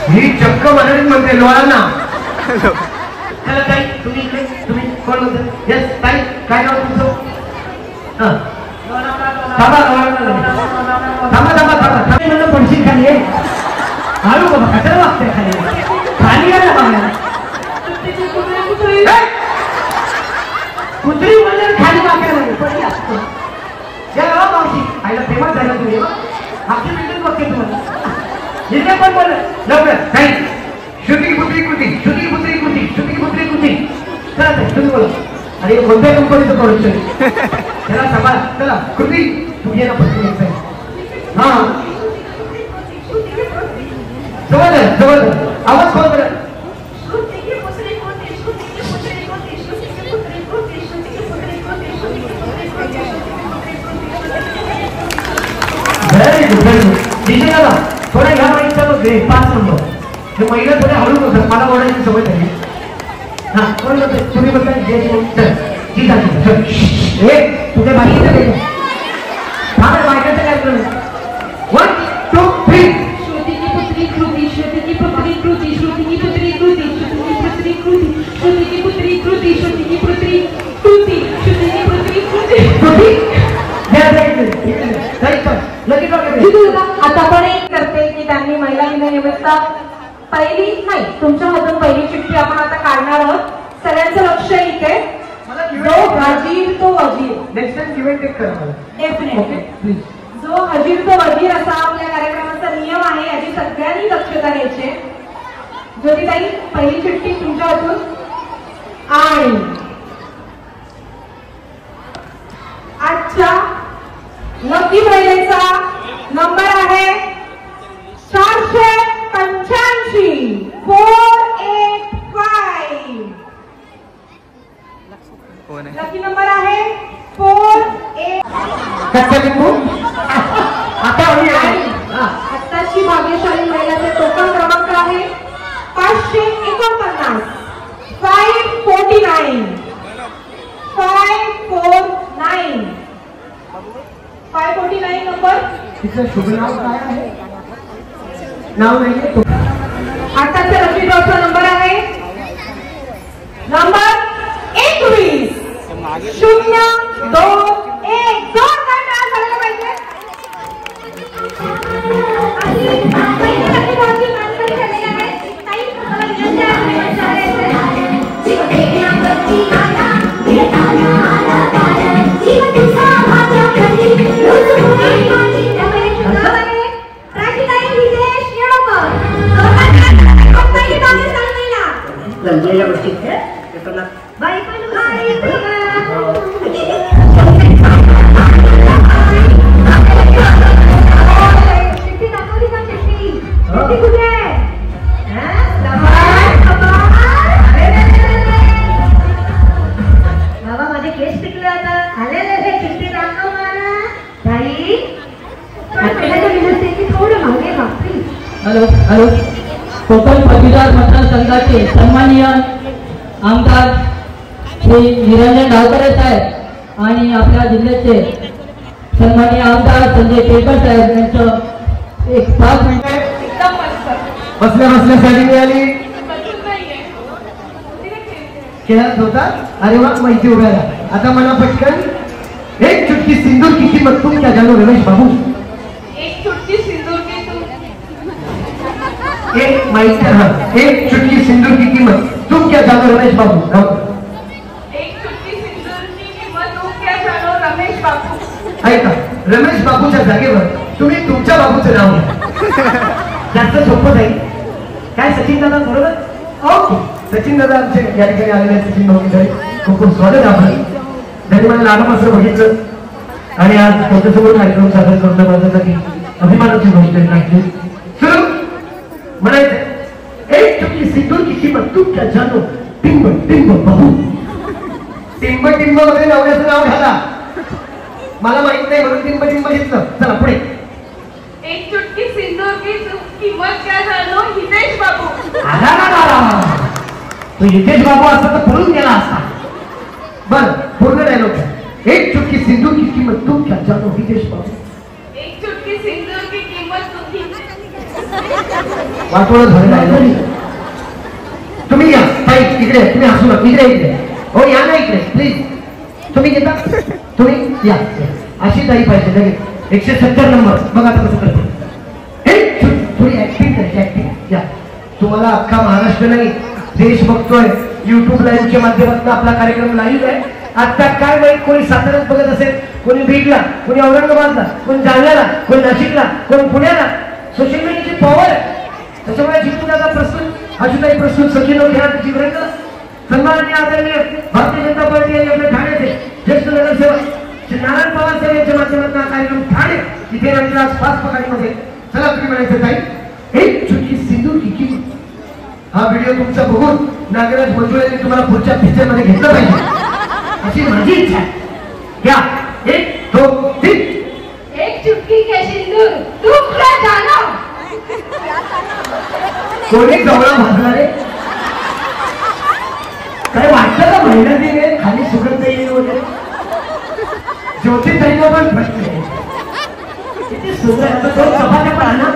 ही चक्क मराठीत म्हणते लोळांना चला ताई तुम्ही कोण म्हणतो येस ताई काय नाव तुमचं थांबा पडशील खाली हळू बाबा कचरा वागते खाली या ना बाहेर कुत्री म्हणलं खाली वागायला मावशी आईला फेमस झाला तुम्ही आपली बिल्डिंग बघते तुम्हाला जिथे पण बोललं लवकर काही श्रुती पुत्री कृती चला तुम्ही बोला अरे कोणत्या कंपनीचं प्रोडक्शन त्याला सांभाळ चला कृती तुम्ही ना पत्नी हा जवळ आवाज फोन करा व्हेरी गुड डीजे दादा थोडा ह्या माईकचा बघ 5 नंबर हे महिला थोड्या हळू होतात मला ओढायची सवय झाली हा कोण बोलतोय तुम्ही बोलताय तुझ्या बाई इथे मायकाचं काय करू 1 2 3 श्रुतीची पुत्री कृती श्रुतीची पुत्री कृती श्रुतीची पुत्री कृती श्रुतीची पुत्री कृती श्रुतीची पुत्री कृती श्रुतीची पुत्री कृती श्रुतीची पुत्री कृती आता पण एक करते की त्यांनी महिला दिनानिमित्त पहिली नाही तुमच्या हातून पहिली चिठ्ठी आपण आता काढणार आहोत सगळ्यांचं लक्ष इथे जो हजीर तो वजीर नेक्स्ट टाइम इव्हेंट टेक करा मला डेफिनेटली प्लीज जो हजीर तो वजीर असा आपल्या कार्यक्रमाचा नियम आहे याची सगळ्यांनी दक्षता घ्यायची ज्योतिताई पहिली चिठ्ठी तुमच्या हातून आणि आजच्या लकी महिलेचा नंबर आहे 485 485 लकी नंबर आहे 485 आत्ताची भाग्यशाली महिलाचे टोकन क्रमांक आहे 549 549 549 549 नंबर. तिचं शुभ नाव काय आहे? नाव नाहीये तो. आताचा लकी ड्रॉचा नंबर आहे नंबर 21 021. दोन गट आज झालेला पाहिजे. रंजलेल्या गोष्टी बाई बाबा माझे केस पिकले आता. आलेले चिठ्ठी दाखव मला ताई. थोडं मागे बापरी. Hello hello. कोकण पदवीधर मतदारसंघाचे सन्माननीय आमदार श्री निरंजन डावकरे साहेब आणि आपल्या जिल्ह्याचे सन्माननीय आमदार संजय केळकर साहेब यांचं एक 5 मिनिटे एकदम मस्त. बसल्या बसल्या साडी मिळाली. खेळत होता. अरे वा माहिती उभ्या राहा. आता मला पटकन एक चुटकी सिंदूर की किंमत तुम क्या जानो रमेश बाबू. एक चुटकी सिंदूर की तू. एक माहिती हा. एक चुटकी सिंदूर की किंमत तुम क्या जानो रमेश बाबू. एक चुटकी सिंदूर की किंमत तू क्या जानो रमेश बाबू. ऐका रमेश बाबूच्या जागेवर तुम्ही तुमच्या बाबूचं नाव घ्या. जास्त सोपं जाईल. काय सचिन दादा बरोबर? ओके. सचिन दादा आमचे या ठिकाणी आलेले आहेत. सचिन भाऊ खूप खूप स्वागत आपण. त्यांनी मला लहानपासून बघितलं आणि आज त्यांच्यासमोर कार्यक्रम सादर करणं माझ्यासाठी अभिमानाची गोष्ट आहे. सुरू म्हणायचं एक चुटकी सिंदूर की किंमत तुम क्या जानो टिंब टिंब बहू. टिंब टिंब मध्ये नवऱ्याचं नाव घाला. मला माहित नाही म्हणून टिंब टिंब घेतलं. चला पुढे. एक चुटकी सिंदूर की किंमत क्या जानो हितेश बाबू. तो हितेश बाबू असता तर पळून गेला असता. बर पूर्ण डायलॉग. एक चुटकी सिंदूर की किंमत तुम क्या जानो हितेश बाबू. एक चुटकी सिंदूर की किंमत तुझी. वाटोळं झालेलं आहे. तुम्ही या ताई इकडे. तुम्ही हसू नका. इकडे इकडे. हो या ना इकडे प्लीज. तुम्ही घेता. तुम्ही या. अशी ताई पाहिजे लगेच. 170 नंबर. बघा आता कसं करते. थोडी ऍक्टिंग करायची. ऍक्टिंग या. तुम्हाला अख्खा महाराष्ट्र नाही देश बघतोय. युट्यूब लाईव्हच्या माध्यमातून आपला कार्यक्रम लाईव्ह आहे. आता काय माहित कोणी साताऱ्यात बघत असेल, कोणी बीडला, कोणी औरंगाबादला, कोणी जालन्याला, कोणी नाशिकला, कोणी पुण्याला. सोशल मीडियाची पॉवर आहे. त्याच्यामुळे जिंकून दादा प्रस्तुत अजूनही प्रस्तुत सचिन खेळाची वर्ग सन्माननीय आदरणीय भारतीय जनता पार्टी आणि आपल्या ठाण्याचे ज्येष्ठ नगरसेवक नारायण पवार साहेब यांच्या माध्यमातून हा कार्यक्रम ठाणे इथे रंगला 5 पकाडीमध्ये. चला तुम्ही म्हणायचं ताई एक चुटकी सिंदूर की किंमत. हा व्हिडिओ तुमचा बघून नागराज मंजुळेने तुम्हाला पुढच्या पिक्चर मध्ये घेतलं पाहिजे अशी माझी इच्छा आहे. घ्या 1 2 3. एक चुटकी के सिंदूर तुम क्या जानो. कोणी गवळा भाजला रे. काय वाटलं का महिन्याने खाली सुगंध येईल वगैरे. ज्योतिताईला पण प्रश्न आहे. किती सुंदर. आता 2 चपात्या पण आणा.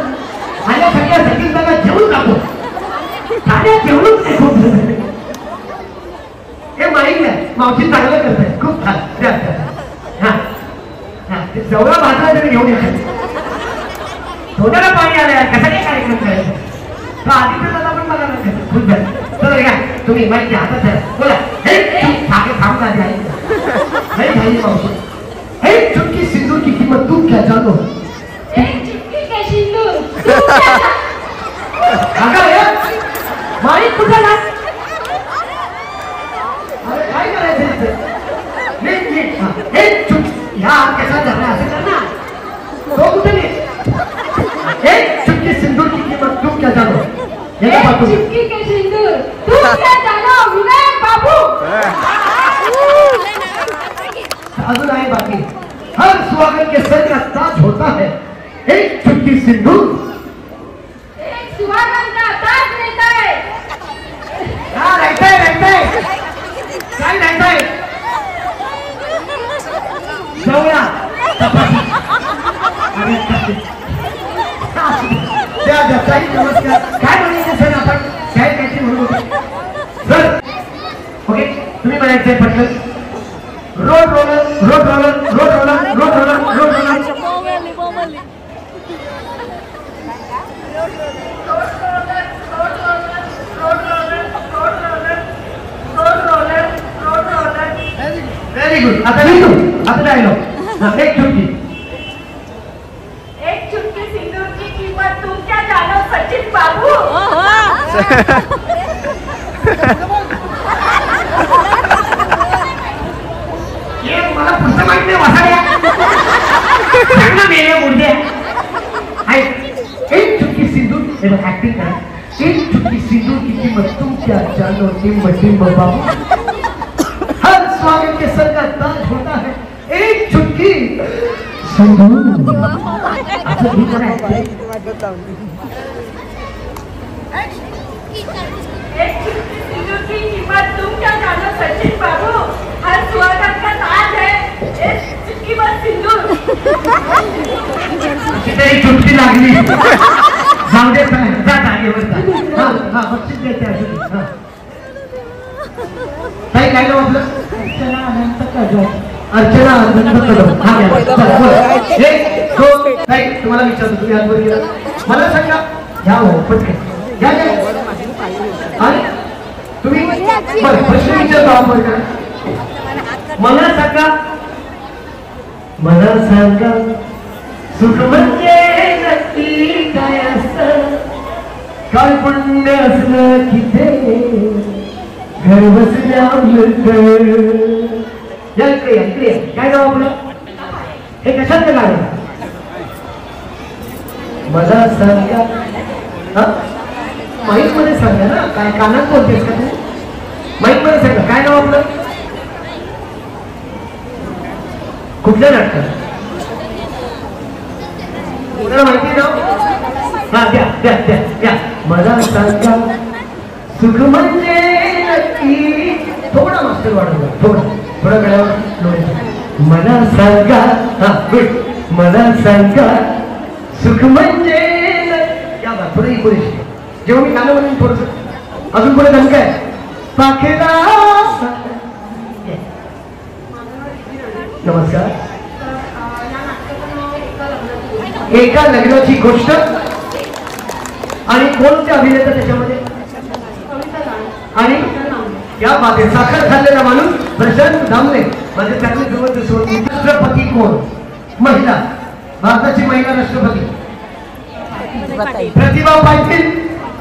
माझ्या सगळ्या सचिन दादा जेवून टाकू. ठाण्यात जेवूनच नाही खूप. हे माहीत नाही मावशी चांगलं करत आहे. खूप छान. हा हा ते जवळ भाजला तरी घेऊन येतात. थोड्याला पाणी आलंय. कसा काय कार्यक्रम करायचा. तो आदित्य दादा पण बघा नाही. खूप झालं. चला घ्या तुम्ही माहिती हातात आहे. बोला थांब झाली मावशी. एक चुटकी सिंदूर की किंमत तुम क्या जानो. एक चुटकी के सिंदूर माहीत कुठे ना. अरे काय करायचं. नीट नीट. एक चुटकी ह्या कसा झाला असं कर ना. तो कुठे नाही. एक चुटकी सिंदूर की किंमत तुम क्या जानो. एक चुटकी के सिंदूर तुम क्या जानो विनायक बाबू. अजून आहे बाकी. हर सुहागन के सर का ताज होता है एक चुटकी सिंदूर. एक सुहागन का ताज रहता है. क्या रहता है. काय रहता है. जवळा चपाती. ताई नमस्कार. काय म्हणायचं सर आपण काय काहीतरी म्हणू सर. ओके तुम्ही म्हणायचंय पटकन. Road roller road roller road roller road roller road roller. Very good. आता लिहितो. आता डायलॉग. एक चुटकी. एक चुटकी सिंदूरची किंमत तुम क्या जानो सचिन बाबू. मला पुस्तक माहित नाही वासाड्या. चांगला मेले मुर्द्या. एक चुटकी सिंदूर ऍक्टिंग करा. एक चुटकी सिंदूर की कीमत तुम क्या जानो टिम्ब बाबू. हर स्वागत के सर का ताज होता है एक चुटकी सिंदूर. असं ही करा. एक चुटकी सिंदूर की कीमत तुम क्या जानो सचिन बाबू. हर स्वागत का ताज है एक चुटकी बस सिंदूर. तरी चुटकी लागली. जाऊ दे जा जागेवर जा. हा बक्षीस देते अजून. ताई काय नाव आपलं. अर्चना अनंत कदम. अर्चना अनंत कदम. हा एक दोन. ताई तुम्हाला विचारतो तुम्ही हात वर गेला. मला सांगा घ्या हो पटकन घ्या आणि तुम्ही बरं प्रश्न विचारतो आपण का. मला सांगा सुख म्हणजे नक्की काय असतं. काय पुण्य असलं की ते घर बसल्या मिळतं. काय नाव आपलं. हे कशात लागलं. मला सांगा. माईक मध्ये सांगा ना. काय कानात बोलतेस का तू. माईक मध्ये सांगा काय नाव आपलं. कुठल्या नाटकात. कोणाला माहिती नाव. हा द्या द्या द्या द्या. मला सांगा सुख म्हणजे नक्की. थोडा मास्टर वाढवला. थोडा गळ्यावर. मला सांगा. हा गुड. मला सांगा सुख म्हणजे या बा थोडं पुढे. जेव्हा मी गाणं म्हणून थोडस अजून पुढे धमक आहे. पाखेला. नमस्कार. एका लग्नाची गोष्ट. आणि कोणते अभिनेता त्याच्यामध्ये. आणि या बाबतीत साखर खाल्लेला माणूस प्रशांत दामले. म्हणजे त्यातले राष्ट्रपती कोण. महिला. भारताची महिला राष्ट्रपती प्रतिभा पाटील.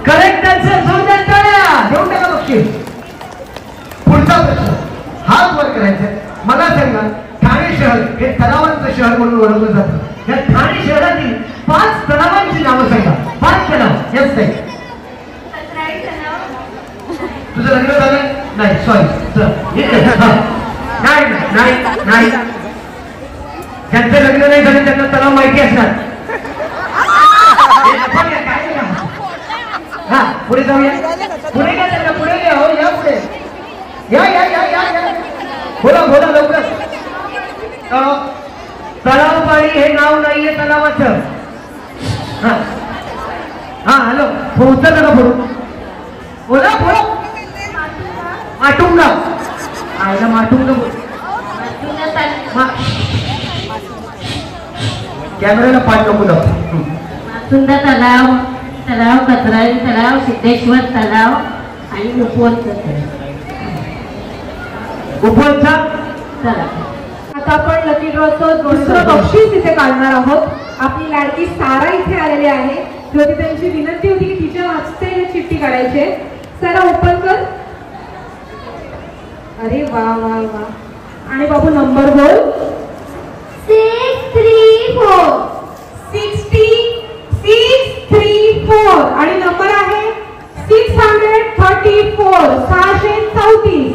Correct answer. जोरदार टाळ्या देऊन टाका बक्षीस. पुढचा प्रश्न हात वर करायचा. मला सांगा ठाणे शहर हे तलावांचं शहर म्हणून ओळखलं जातं. या ठाणे शहरातील 5 तलावांची नावं सांगा. 5 तलाव. यस ताई. तुझं लग्न झालं नाही. सॉरी नाही नाही नाही. ज्यांचं लग्न नाही झालं त्यांना तलाव माहिती असणार. हा पुढे जाऊया. पुढे घ्या त्यांना. पुढे घ्या. हो या पुढे. या या या या या. बोला बोला लवकर. तलाव पाणी हे नाव नाहीये तलावाचं. हा हा हॅलो पोहोचत ना पुढे. बोला बोला. माटुंगा. आयला माटुंगा. कॅमेऱ्याला पाठ नको दाव. मातुंगा तलाव. तलाव कचराई तलाव. सिद्धेश्वर तलाव आणि उपवनचा तलाव. आता आपण लकी ड्रॉचं दुसरं बक्षीस इथे काढणार आहोत. आपली लाडकी सारा इथे आलेली आहे. किंवा त्यांची विनंती होती की तिच्या हस्ते हे चिठ्ठी काढायचे. सारा ओपन कर. अरे वा वा वा. आणि बाबू नंबर बोल. 634. 634 आणि नंबर आहे 634. 634.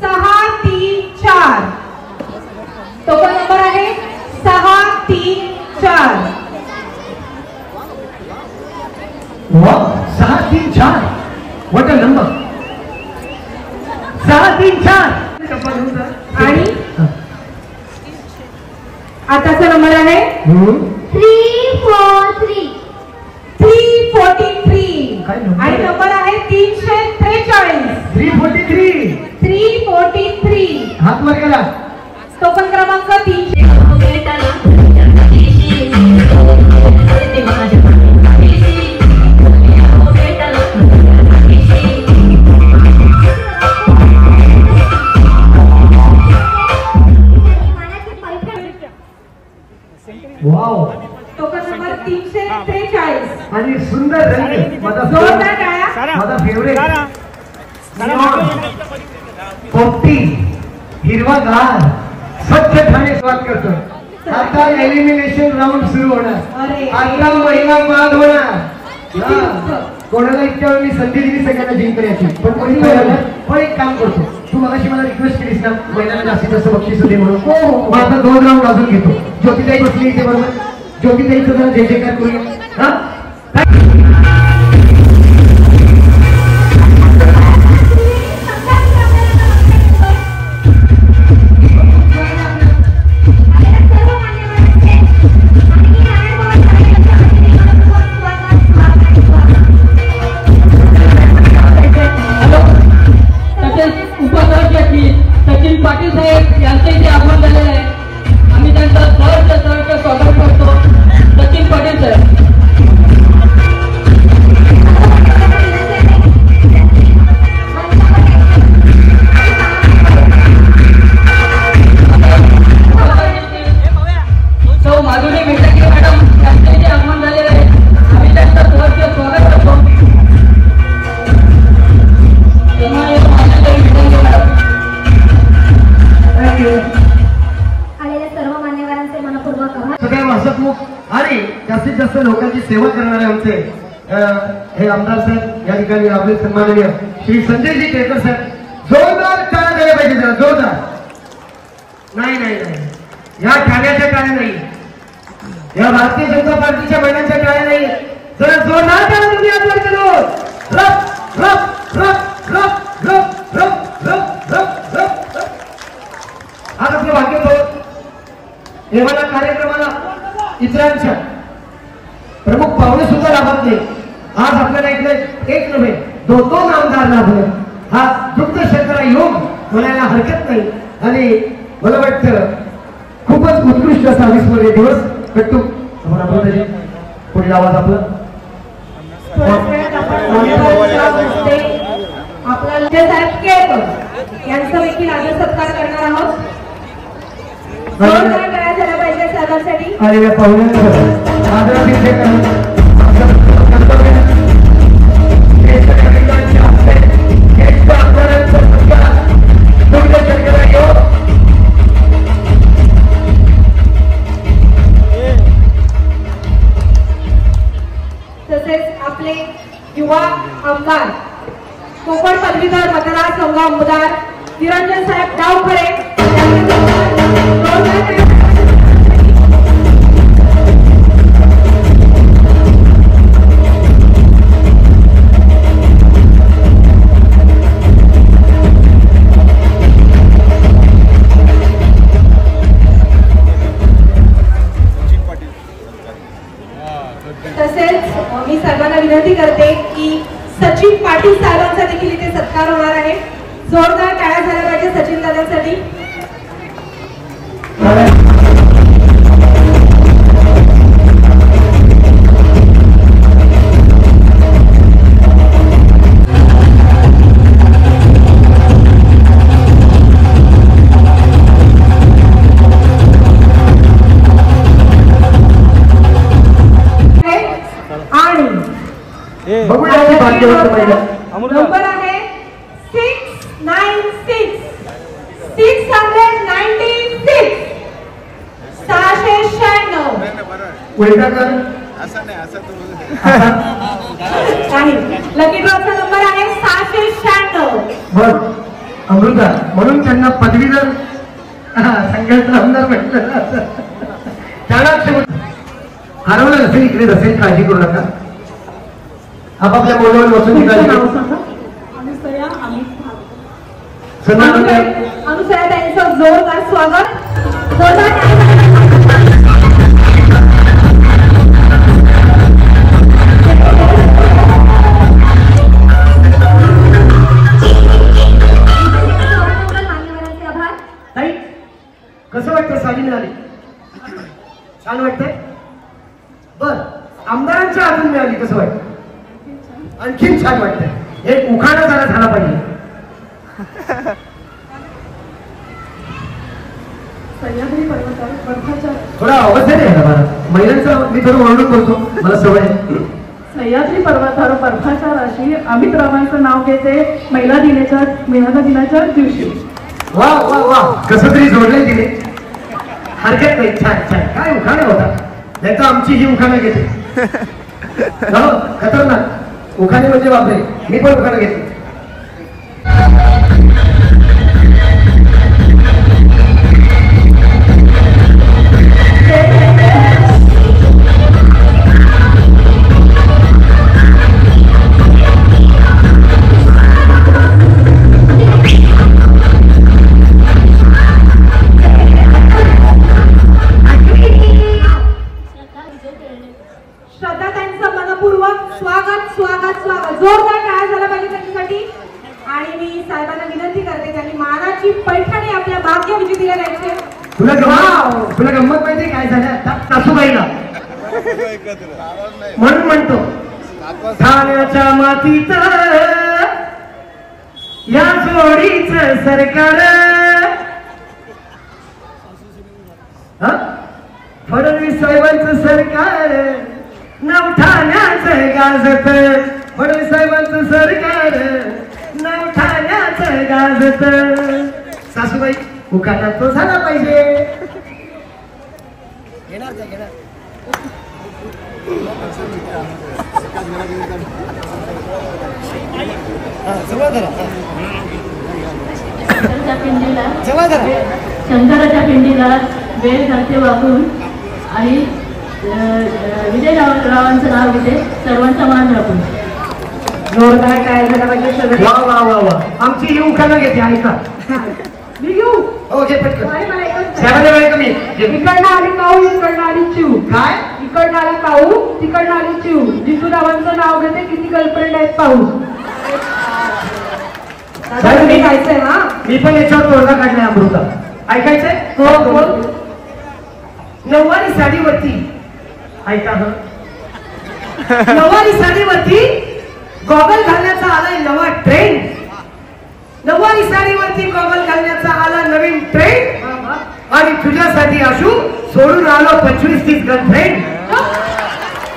634. तो पण नंबर आहे 634. 634. What a number. 634. आणि आताचा नंबर आहे 343. 343 काय नंबर आणि नंबर आहे 343. 343. 343 हात वर करा. टोकन क्रमांक 300. वाव. टोकन नंबर 343 आणि सुंदर रंग. जोरदार टाळ्या. माझा फेवरेट पोपटी हिरवागार स्वच्छ ठाणे स्वागत करतो. आता एलिमिनेशन राऊंड सुरू होणार. अरे. आता महिला बाद होणार. कोणाला इतक्या वेळ मी संधी दिली सगळ्यांना जिंकण्याची, पण कोणी पण एक काम करतो. तू मगाशी मला रिक्वेस्ट केलीस ना महिलांना जास्तीत जास्त बक्षीस दे म्हणून. मग आता 2 राऊंड अजून घेतो. ज्योतिताई बसली इथे बरोबर. ज्योतिताईचं जरा जय जयकार करूया. हा सचिन पाटील साहेब यांचं इथे आगमन झालेलं आहे. आम्ही त्यांचं सहर्ष स्वागत करतो. सचिन पाटील साहेब. सौ माधुरी मिटके मॅडम यांचं इथे आगमन झालेलं आहे. आम्ही त्यांचं सहर्ष स्वागत करतो. आलेल्या सर्व मान्यवरांचे मनपूर्वक आभार. सगळ्या हसतमुख आणि जास्तीत जास्त लोकांची सेवा करणारे आमचे हे आमदार साहेब या ठिकाणी आपले सन्माननीय श्री संजयजी केळकर साहेब. जोरदार टाळ्या द्यायला पाहिजे. जरा जोरदार. नाही नाही नाही या ठाण्याच्या टाळ्या नाही, या भारतीय जनता पार्टीच्या महिलांच्या टाळ्या नाही. जरा जोरदार टाळ्या तुम्ही आज वर करू. रप रप रप रप रप रप रप रप रप. आज आपलं भाग्य होत एवढ्या कार्यक्रमाला इतरांच्या प्रमुख पाहुणे सुद्धा लाभत नाही. आज आपल्याला इकडे एक नव्हे 2 आमदार लाभले. हा दुग्ध क्षेत्र योग म्हणायला हरकत नाही. आणि मला वाटतं खूपच उत्कृष्ट असा विस्मरणीय दिवस कट्टू. पुढील आवाज आपला आपल्याला साहेब केळकर यांचा देखील आदर सत्कार करणार आहोत. जोरदार टाळ्या झाल्या पाहिजे सर्वांसाठी. आणि या पाहुण्यांचं आदरातिथ्य करून तसेच आपले युवा आमदार कोकण पदवीधर मतदारसंघ आमदार निरंजन साहेब डावखरे तसेच मी सर्वांना विनंती करते की सचिन पाटील साहेबांचा देखील इथे सत्कार होणार आहे. जोरदार टाळ्या झाल्या पाहिजे सचिन दादांसाठी. नंबर आहे 696 696 696. लकी ड्रॉचा नंबर आहे 696. बघ अमृता म्हणून त्यांना पदवीधर संघाचा आमदार म्हटलं. त्याला हरवलं असेल इकडे असेल, काळजी करू नका. आपापल्या बोलवर बसून अनुसया त्यांचं जोरदार स्वागत. छान वाटतंय. बर, आमदारांच्या हातून मिळाली कसं वाटतं? आणखीन छान वाटतंय. एक उखाणा जरा झाला पाहिजे. सह्याद्री पर्वतावर बर्फाच्या थोडा आवाज नाही आहे मला. महिलांचा मी थोडं ओरडून बोलतो, मला सवय आहे. सह्याद्री पर्वतावर बर्फाच्या राशी अमित रावांचं नाव घेते महिला दिनाच्या दिवशी. वा वा वा, कसं तरी जोडलंय तिने. हरकत नाही, छान छान. काय उखाणा होता, नाही तर आमची ही उखाणा घेते. खतरनाक उखाणे म्हणजे बापरे. मी पण उखाणा घेते. जोरदार टाळ्या झाला पाहिजे त्यांच्यासाठी. आणि मी साहेबांना विनंती करते त्यांनी मानाची पैठणी आपल्या भाग्य विजेतीला द्यायचे. तुला गंमत माहिती काय झालं सासूबाईला म्हणून म्हणतो ठाण्याच्या मातीत या जोडीच सरकार. फडणवीस साहेबांचं सरकार नाव ठाण्याचं गाजत. फडणवीस साहेबांचं सरकार नाव ठाण्याचं गाजत. सासूबाई उखाणा तो झाला पाहिजे. शंकराच्या पिंडीला वेळ घालते वागून आणि विजयरावांचं नाव घेते सर्वांचा मान राखून. जोरदार टाळ्या झाला पाहिजे. वा वा वा वा, आमची ही उखाणा घेते. ऐका मी घेऊ. हो घे पटकन. इकडनं आली काऊ, इकडनं आली चिव. काय? इकडनं आला काऊ, तिकडनं आली चिव. जिजूरावांचं नाव घेते किती गर्लफ्रेंड आहेत पाहू. ऐकायचंय ना? मी पण याच्यावर तोडगा काढलाय अमृता. ऐकायचंय? हो. नऊवारी साडीवरती ऐका ह. नऊवारी साडीवरती गॉगल घालण्याचा आलाय नवा ट्रेंड. नऊवारी साडीवरती गॉगल घालण्याचा आला नवीन ट्रेंड. आणि तुझ्यासाठी आशू सोडून आलो 25-30 गर्लफ्रेंड.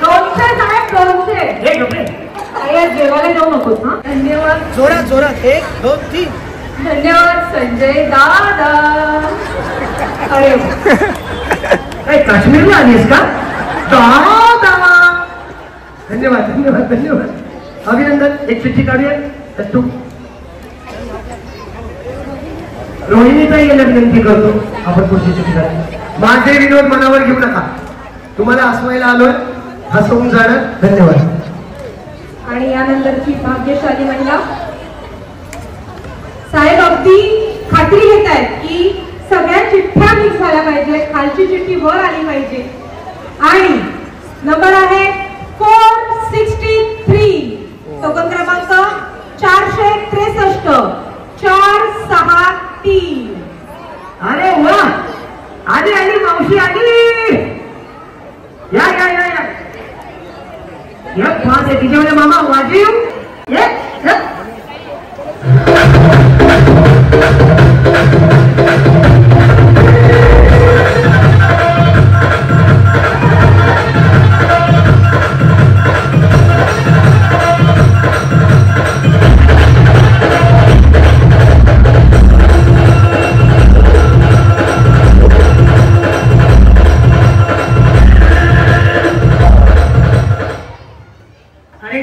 200 साहेब 200. हे गप्पे जेवायला जाऊ नकोस ना. धन्यवाद. जोरात जोरात 1 2 3. धन्यवाद संजय दादा. अरे काय काश्मीरला आलीस का? दादा धन्यवाद धन्यवाद धन्यवाद. अभिनंदन. एक चिठ्ठी काढूया. तू रोहिणीताई यांना विनंती करतो आपण पुढची चिठ्ठी काढू. माझे विनोद मनावर घेऊ नका. तुम्हाला हसवायला आलोय, हसवून जाणं. धन्यवाद. आणि यानंतरची भाग्यशाली महिला साहेब अगदी खात्री घेत आहेत की सगळ्या चिठ्ठ्या मिक्स झाल्या पाहिजे, खालची चिठ्ठी वर आली पाहिजे. आणि नंबर आहे 463, टोकन क्रमांक 463 463. अरे वा, आली आली मावशी आली. या या या या. एक पाच आहे तिच्यामध्ये मामा वाजीव.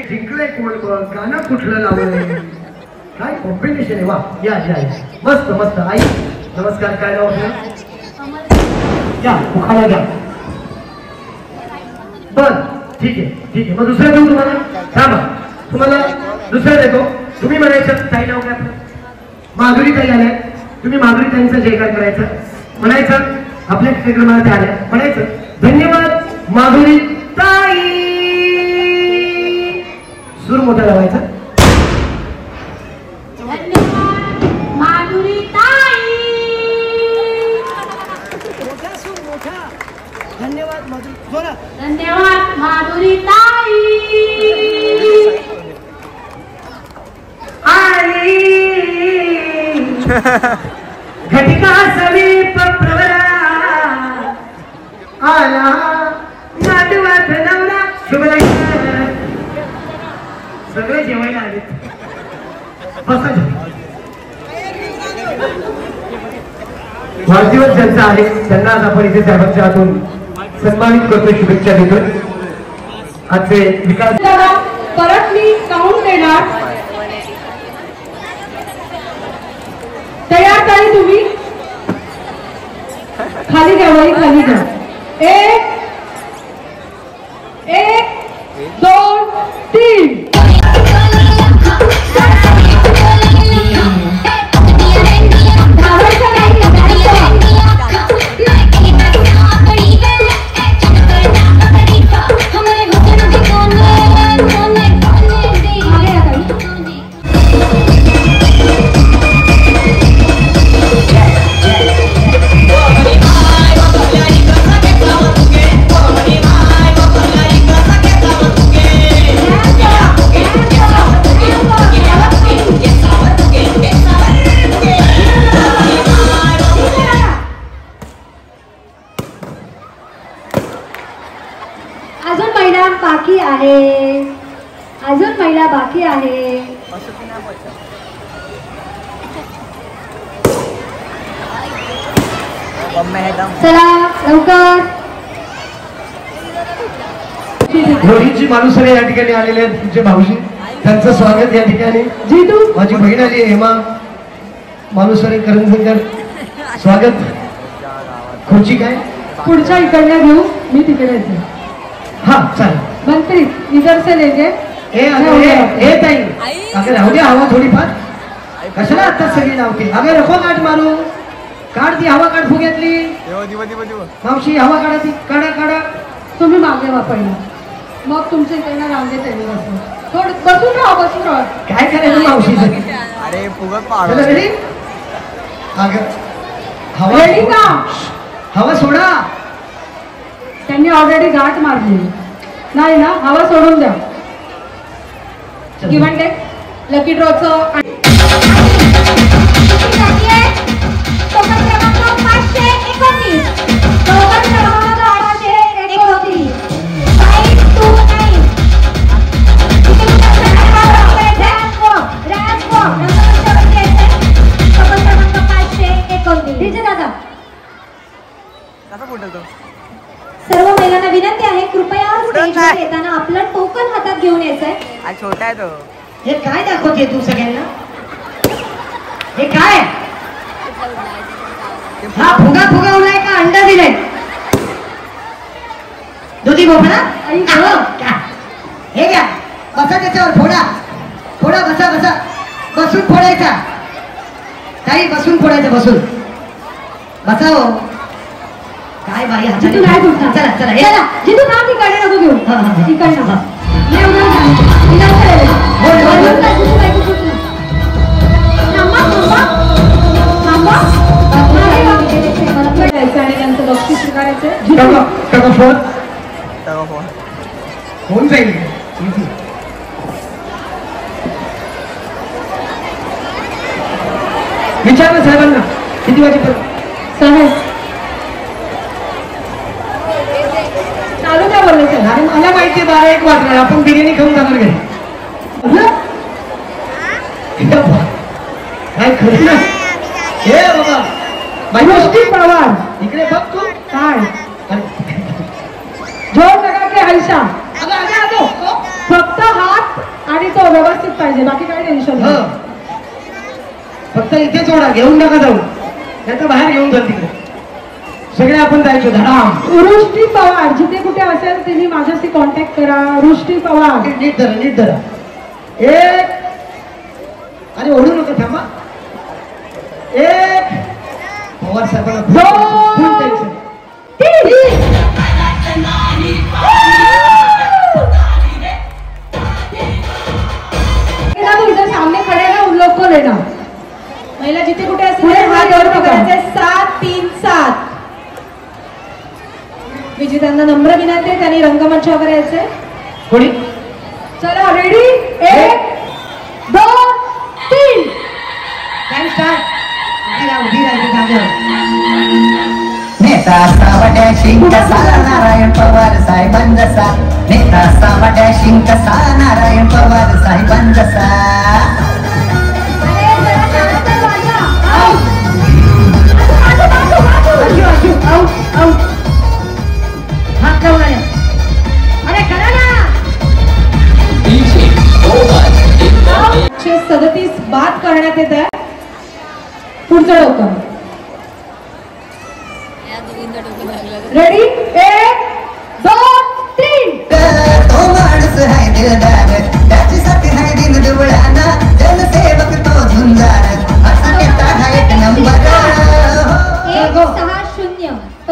जिंकले कोण कोण, गाणं कुठलं लावलंय, काय कॉम्बिनेशन आहे. वा या या मस्त मस्त. आई नमस्कार. काय नाव आपलं? या उखाणा घ्या. बर ठीक आहे ठीक आहे. मग दुसरं देऊ तुम्हाला. थांबा, तुम्हाला दुसरं देतो. तुम्ही म्हणायचं ताई नाव काय आपलं? माधुरी ताई आल्या. तुम्ही माधुरी ताईंचा जयकार करायचा. म्हणायचं आपल्या कार्यक्रमाला त्या आल्या. म्हणायचं धन्यवाद माधुरी ताई. सूर मोठा लावायचा. धन्यवाद माधुरी ताई. धन्यवाद माधुरी. बोला. धन्यवाद माधुरी ताई. आणि घटिका समीप प्रवरा आला नाटवात नवरा शुभला. सगळे जेवायला आले. बसा. वाढदिवस ज्यांचा आहे त्यांना आज आपण इथे साहेबांच्या हातून सन्मानित करतो, शुभेच्छा देतो. आजचे विकास परत मी काउंट देणार. तयार ताई तुम्ही खाली घ्या, वही खाली घ्या. 1 2 3. अजून महिला बाकी आहे. चला लवकर. रोहितजी मालुसरे या ठिकाणी आलेले आहेत. तुमचे भाऊजी, त्यांचं स्वागत या ठिकाणी. जीतू माझी बहीण आली हेमा मालुसरे करंजकर, स्वागत. खुर्ची काय पुढच्या इकडल्या घेऊ, मी तिकडे येते. हा चालेल. मंत्री इधर से लेके. ए ताई अगं राहू दे हवा थोडीफार. कशाला आता सगळी लावते. अगं रखो काढ मारू. काढ ती हवा, काढ फुग्यातली. मावशी हवा काढा ती. काढा काढा. तुम्ही मागे वापरला मग तुमच्या इकडनं रांगे त्यांनी बसून थोडं बसून राहा, बसून राहा. काय करायचं मावशी. अरे फुगत पाड. रेडी. अगं हवा रेडी का? हवा सोडा. त्यांनी ऑलरेडी गाठ मारली नाही ना, हवा सोडून द्या. गिव्हन टेक लकी ड्रॉचं. सर्व महिलांना विनंती आहे, कृपया स्टेजवर येताना आपलं टोकन हातात घेऊन यायचंय. छोटा आहे तो. हे काय दाखवते तू सगळ्यांना. हे काय हा फुगा फुगवलाय का अंडा दिलाय. दुधी भोपळा. हे घ्या बसा त्याच्यावर. फोडा फोडा. बसा बसा. बसून फोडायचा ताई, बसून फोडायचं. बसून बसा. हो काय बाई हाताने नाही तुमचा. चला चला. हे चला जिथून काम तिकडे नको घेऊ. तिकडनं आणि त्यांचं बक्षीस स्वीकारायचं. होऊन जाईल. विचारलं साहेबांना किती वाजेपर्यंत. साहेब चालू द्या बोलायचं. अरे मला माहिती 12-1 वाजणार. आपण बिर्याणी खाऊन जाणार घरी. काय खरं ना. हे बाबा गोष्टी पवार इकडे बघ तू. काय अरे जोर लगा के आयशा. फक्त हात आणि तो व्यवस्थित पाहिजे, बाकी काही टेन्शन नाही. फक्त इथे जोडा, घेऊन नका जाऊ. नाहीतर बाहेर घेऊन जा. तिकडे सगळे आपण जायचो धडाम. वृष्टी पवार जिथे कुठे असेल तुम्ही माझ्याशी कॉन्टॅक्ट करा. वृष्टी पवार. नीट धरा नीट धरा. एक. अरे ओढू नका, थांबा. एक. पवार साहेबांना फुल टेन्शन. इधर सामने खड़े ना उन लोग को लेना. महिला जिथे कुठे असेल हात वर करायचे. 7 3 7. विजेत्यांना नम्र विनंती आहे, त्यांनी रंगमंचावर यायचंय. कोणी? चला रेडी, 1 2 3. नेता सावड्या शिंकसा नारायण पवार साहेबांचा, नेता सावड्या शिंकसा नारायण पवार साहेबांचा. हात लावून अरे करा ना. 37 बाद करण्यात येत आहे. पुढचं डोकं रेडी, 1 2 3. तो माणूस आहे दिलदार, त्याच्यासाठी आहे दिन दुबळाना, जनसेवक तो झुंजार, असा नेता हा एक नंबर. 160 तो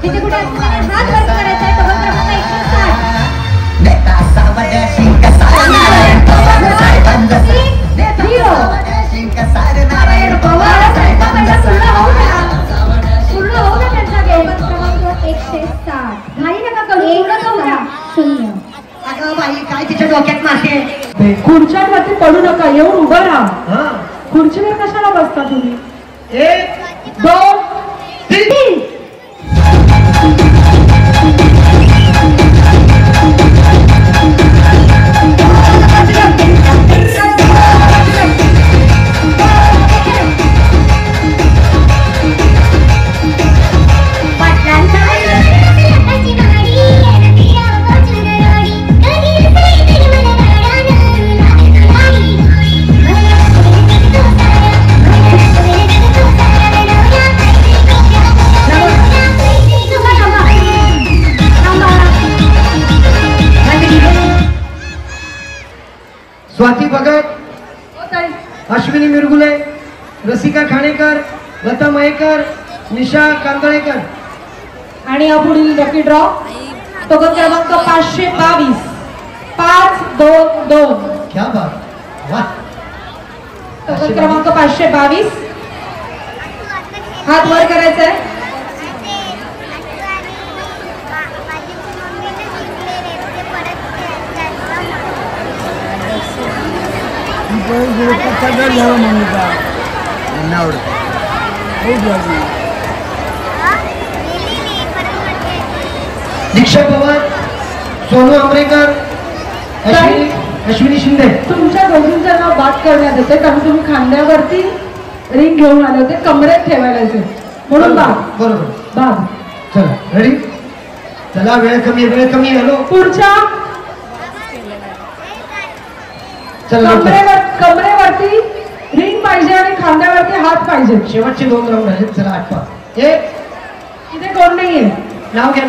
तिथे कुठे हात वर करायचा आहे. तो क्रमांक 160. नेता सावड्या शिंकसा नारायण पवार साहेबांचा, नेता सावड्या शिंकसा नारायण पवार साहेबांचा. पूर्ण होऊ ना त्यांचा गेम. क्रमांक 160. घाई नका करू, पूर्ण होऊ द्या. 0. अगं बाई, काय तिच्या डोक्यात मासे. खुर्च्यांवरती पडू नका, येऊन उभं राहा. खुर्चीवर कशाला बसता तुम्ही? 1 2 3. स्वाती भगत, अश्विनी मिरगुले, रसिका खाणेकर, लता मयेकर, निशा कांदळेकर. आणि पुढील लकी ड्रॉ टोकन क्रमांक 522 522. क्या बात, वाह. टोकन क्रमांक 522. हात वर करायचा आहे. दीक्षा पवार, सोनू आमरेकर, अश्विनी शिंदे. तुमच्या दोघींचं नाव बाद करण्यात येते, कारण तुम्ही खांद्यावरती रिंग घेऊन आले होते, कमरेत ठेवायला येते म्हणून बाद. बरोबर, बाद. चला रेडी. चला, वेळ कमी हॅलो. पुढच्या चला, कमरेवरती रिंग पाहिजे आणि खांद्यावरती हात पाहिजे. शेवटचे 2 राऊंड आहेत. चला, 8 5 1. इथे कोण नाहीये. नाव घ्या.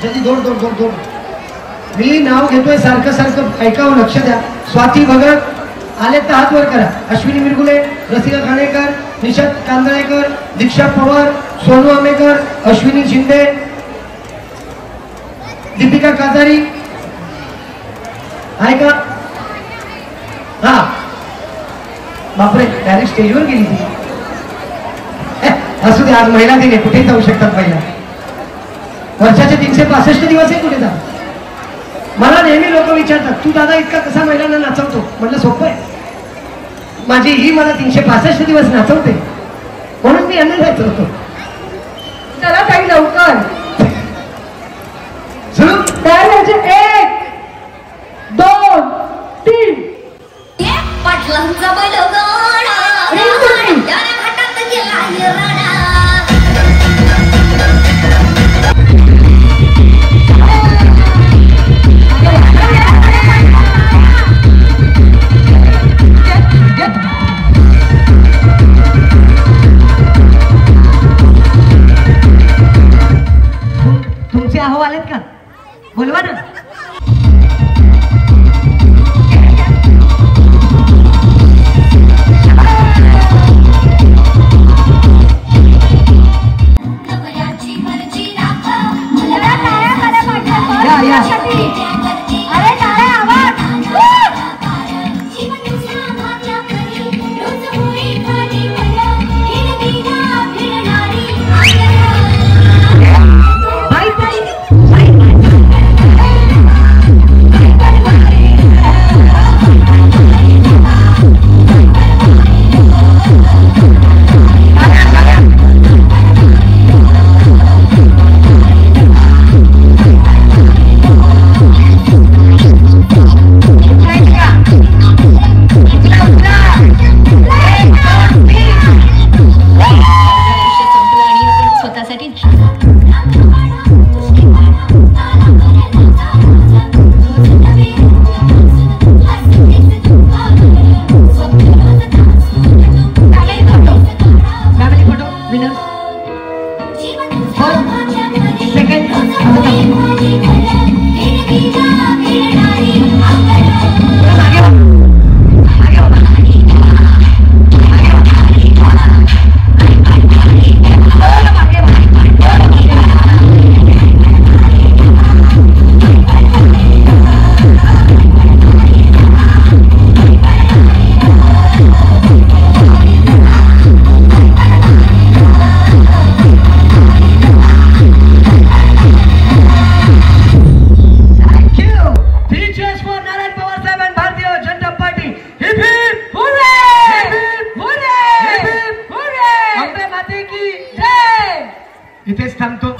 जल्दी दोन. मी नाव घेतोय, सारखं ऐकावं, लक्ष द्या. स्वाती भगत आले तर हात वर करा. अश्विनी मिरगुले, रसिका खाणेकर, निशा कांदळेकर, दीक्षा पवार, सोनू आंबेकर, अश्विनी शिंदे, दीपिका काजारी. आहे का? हा, बापरे, डायरेक्ट स्टेजवर गेली ती. असू दे, आज महिला दिन आहे, कुठेही जाऊ शकतात महिला. वर्षाचे 365 दिवस आहे, कुठे जा. मला नेहमी लोक विचारतात, तू दादा इतका कसा महिलांना नाचवतो? म्हटलं सोपं आहे. माझी ही मला 365 दिवस नाचवते, म्हणून मी यांना नाचवतो. चला ताई लवकर सुरू. तयार व्हायचे. 1 2 3. पाटलांचा बैलगाडा घाटात गेला राणा. तुमचे अहवाल आहेत का? बोलवा ना. रोज होई खाली मला, इथेच थांबतो.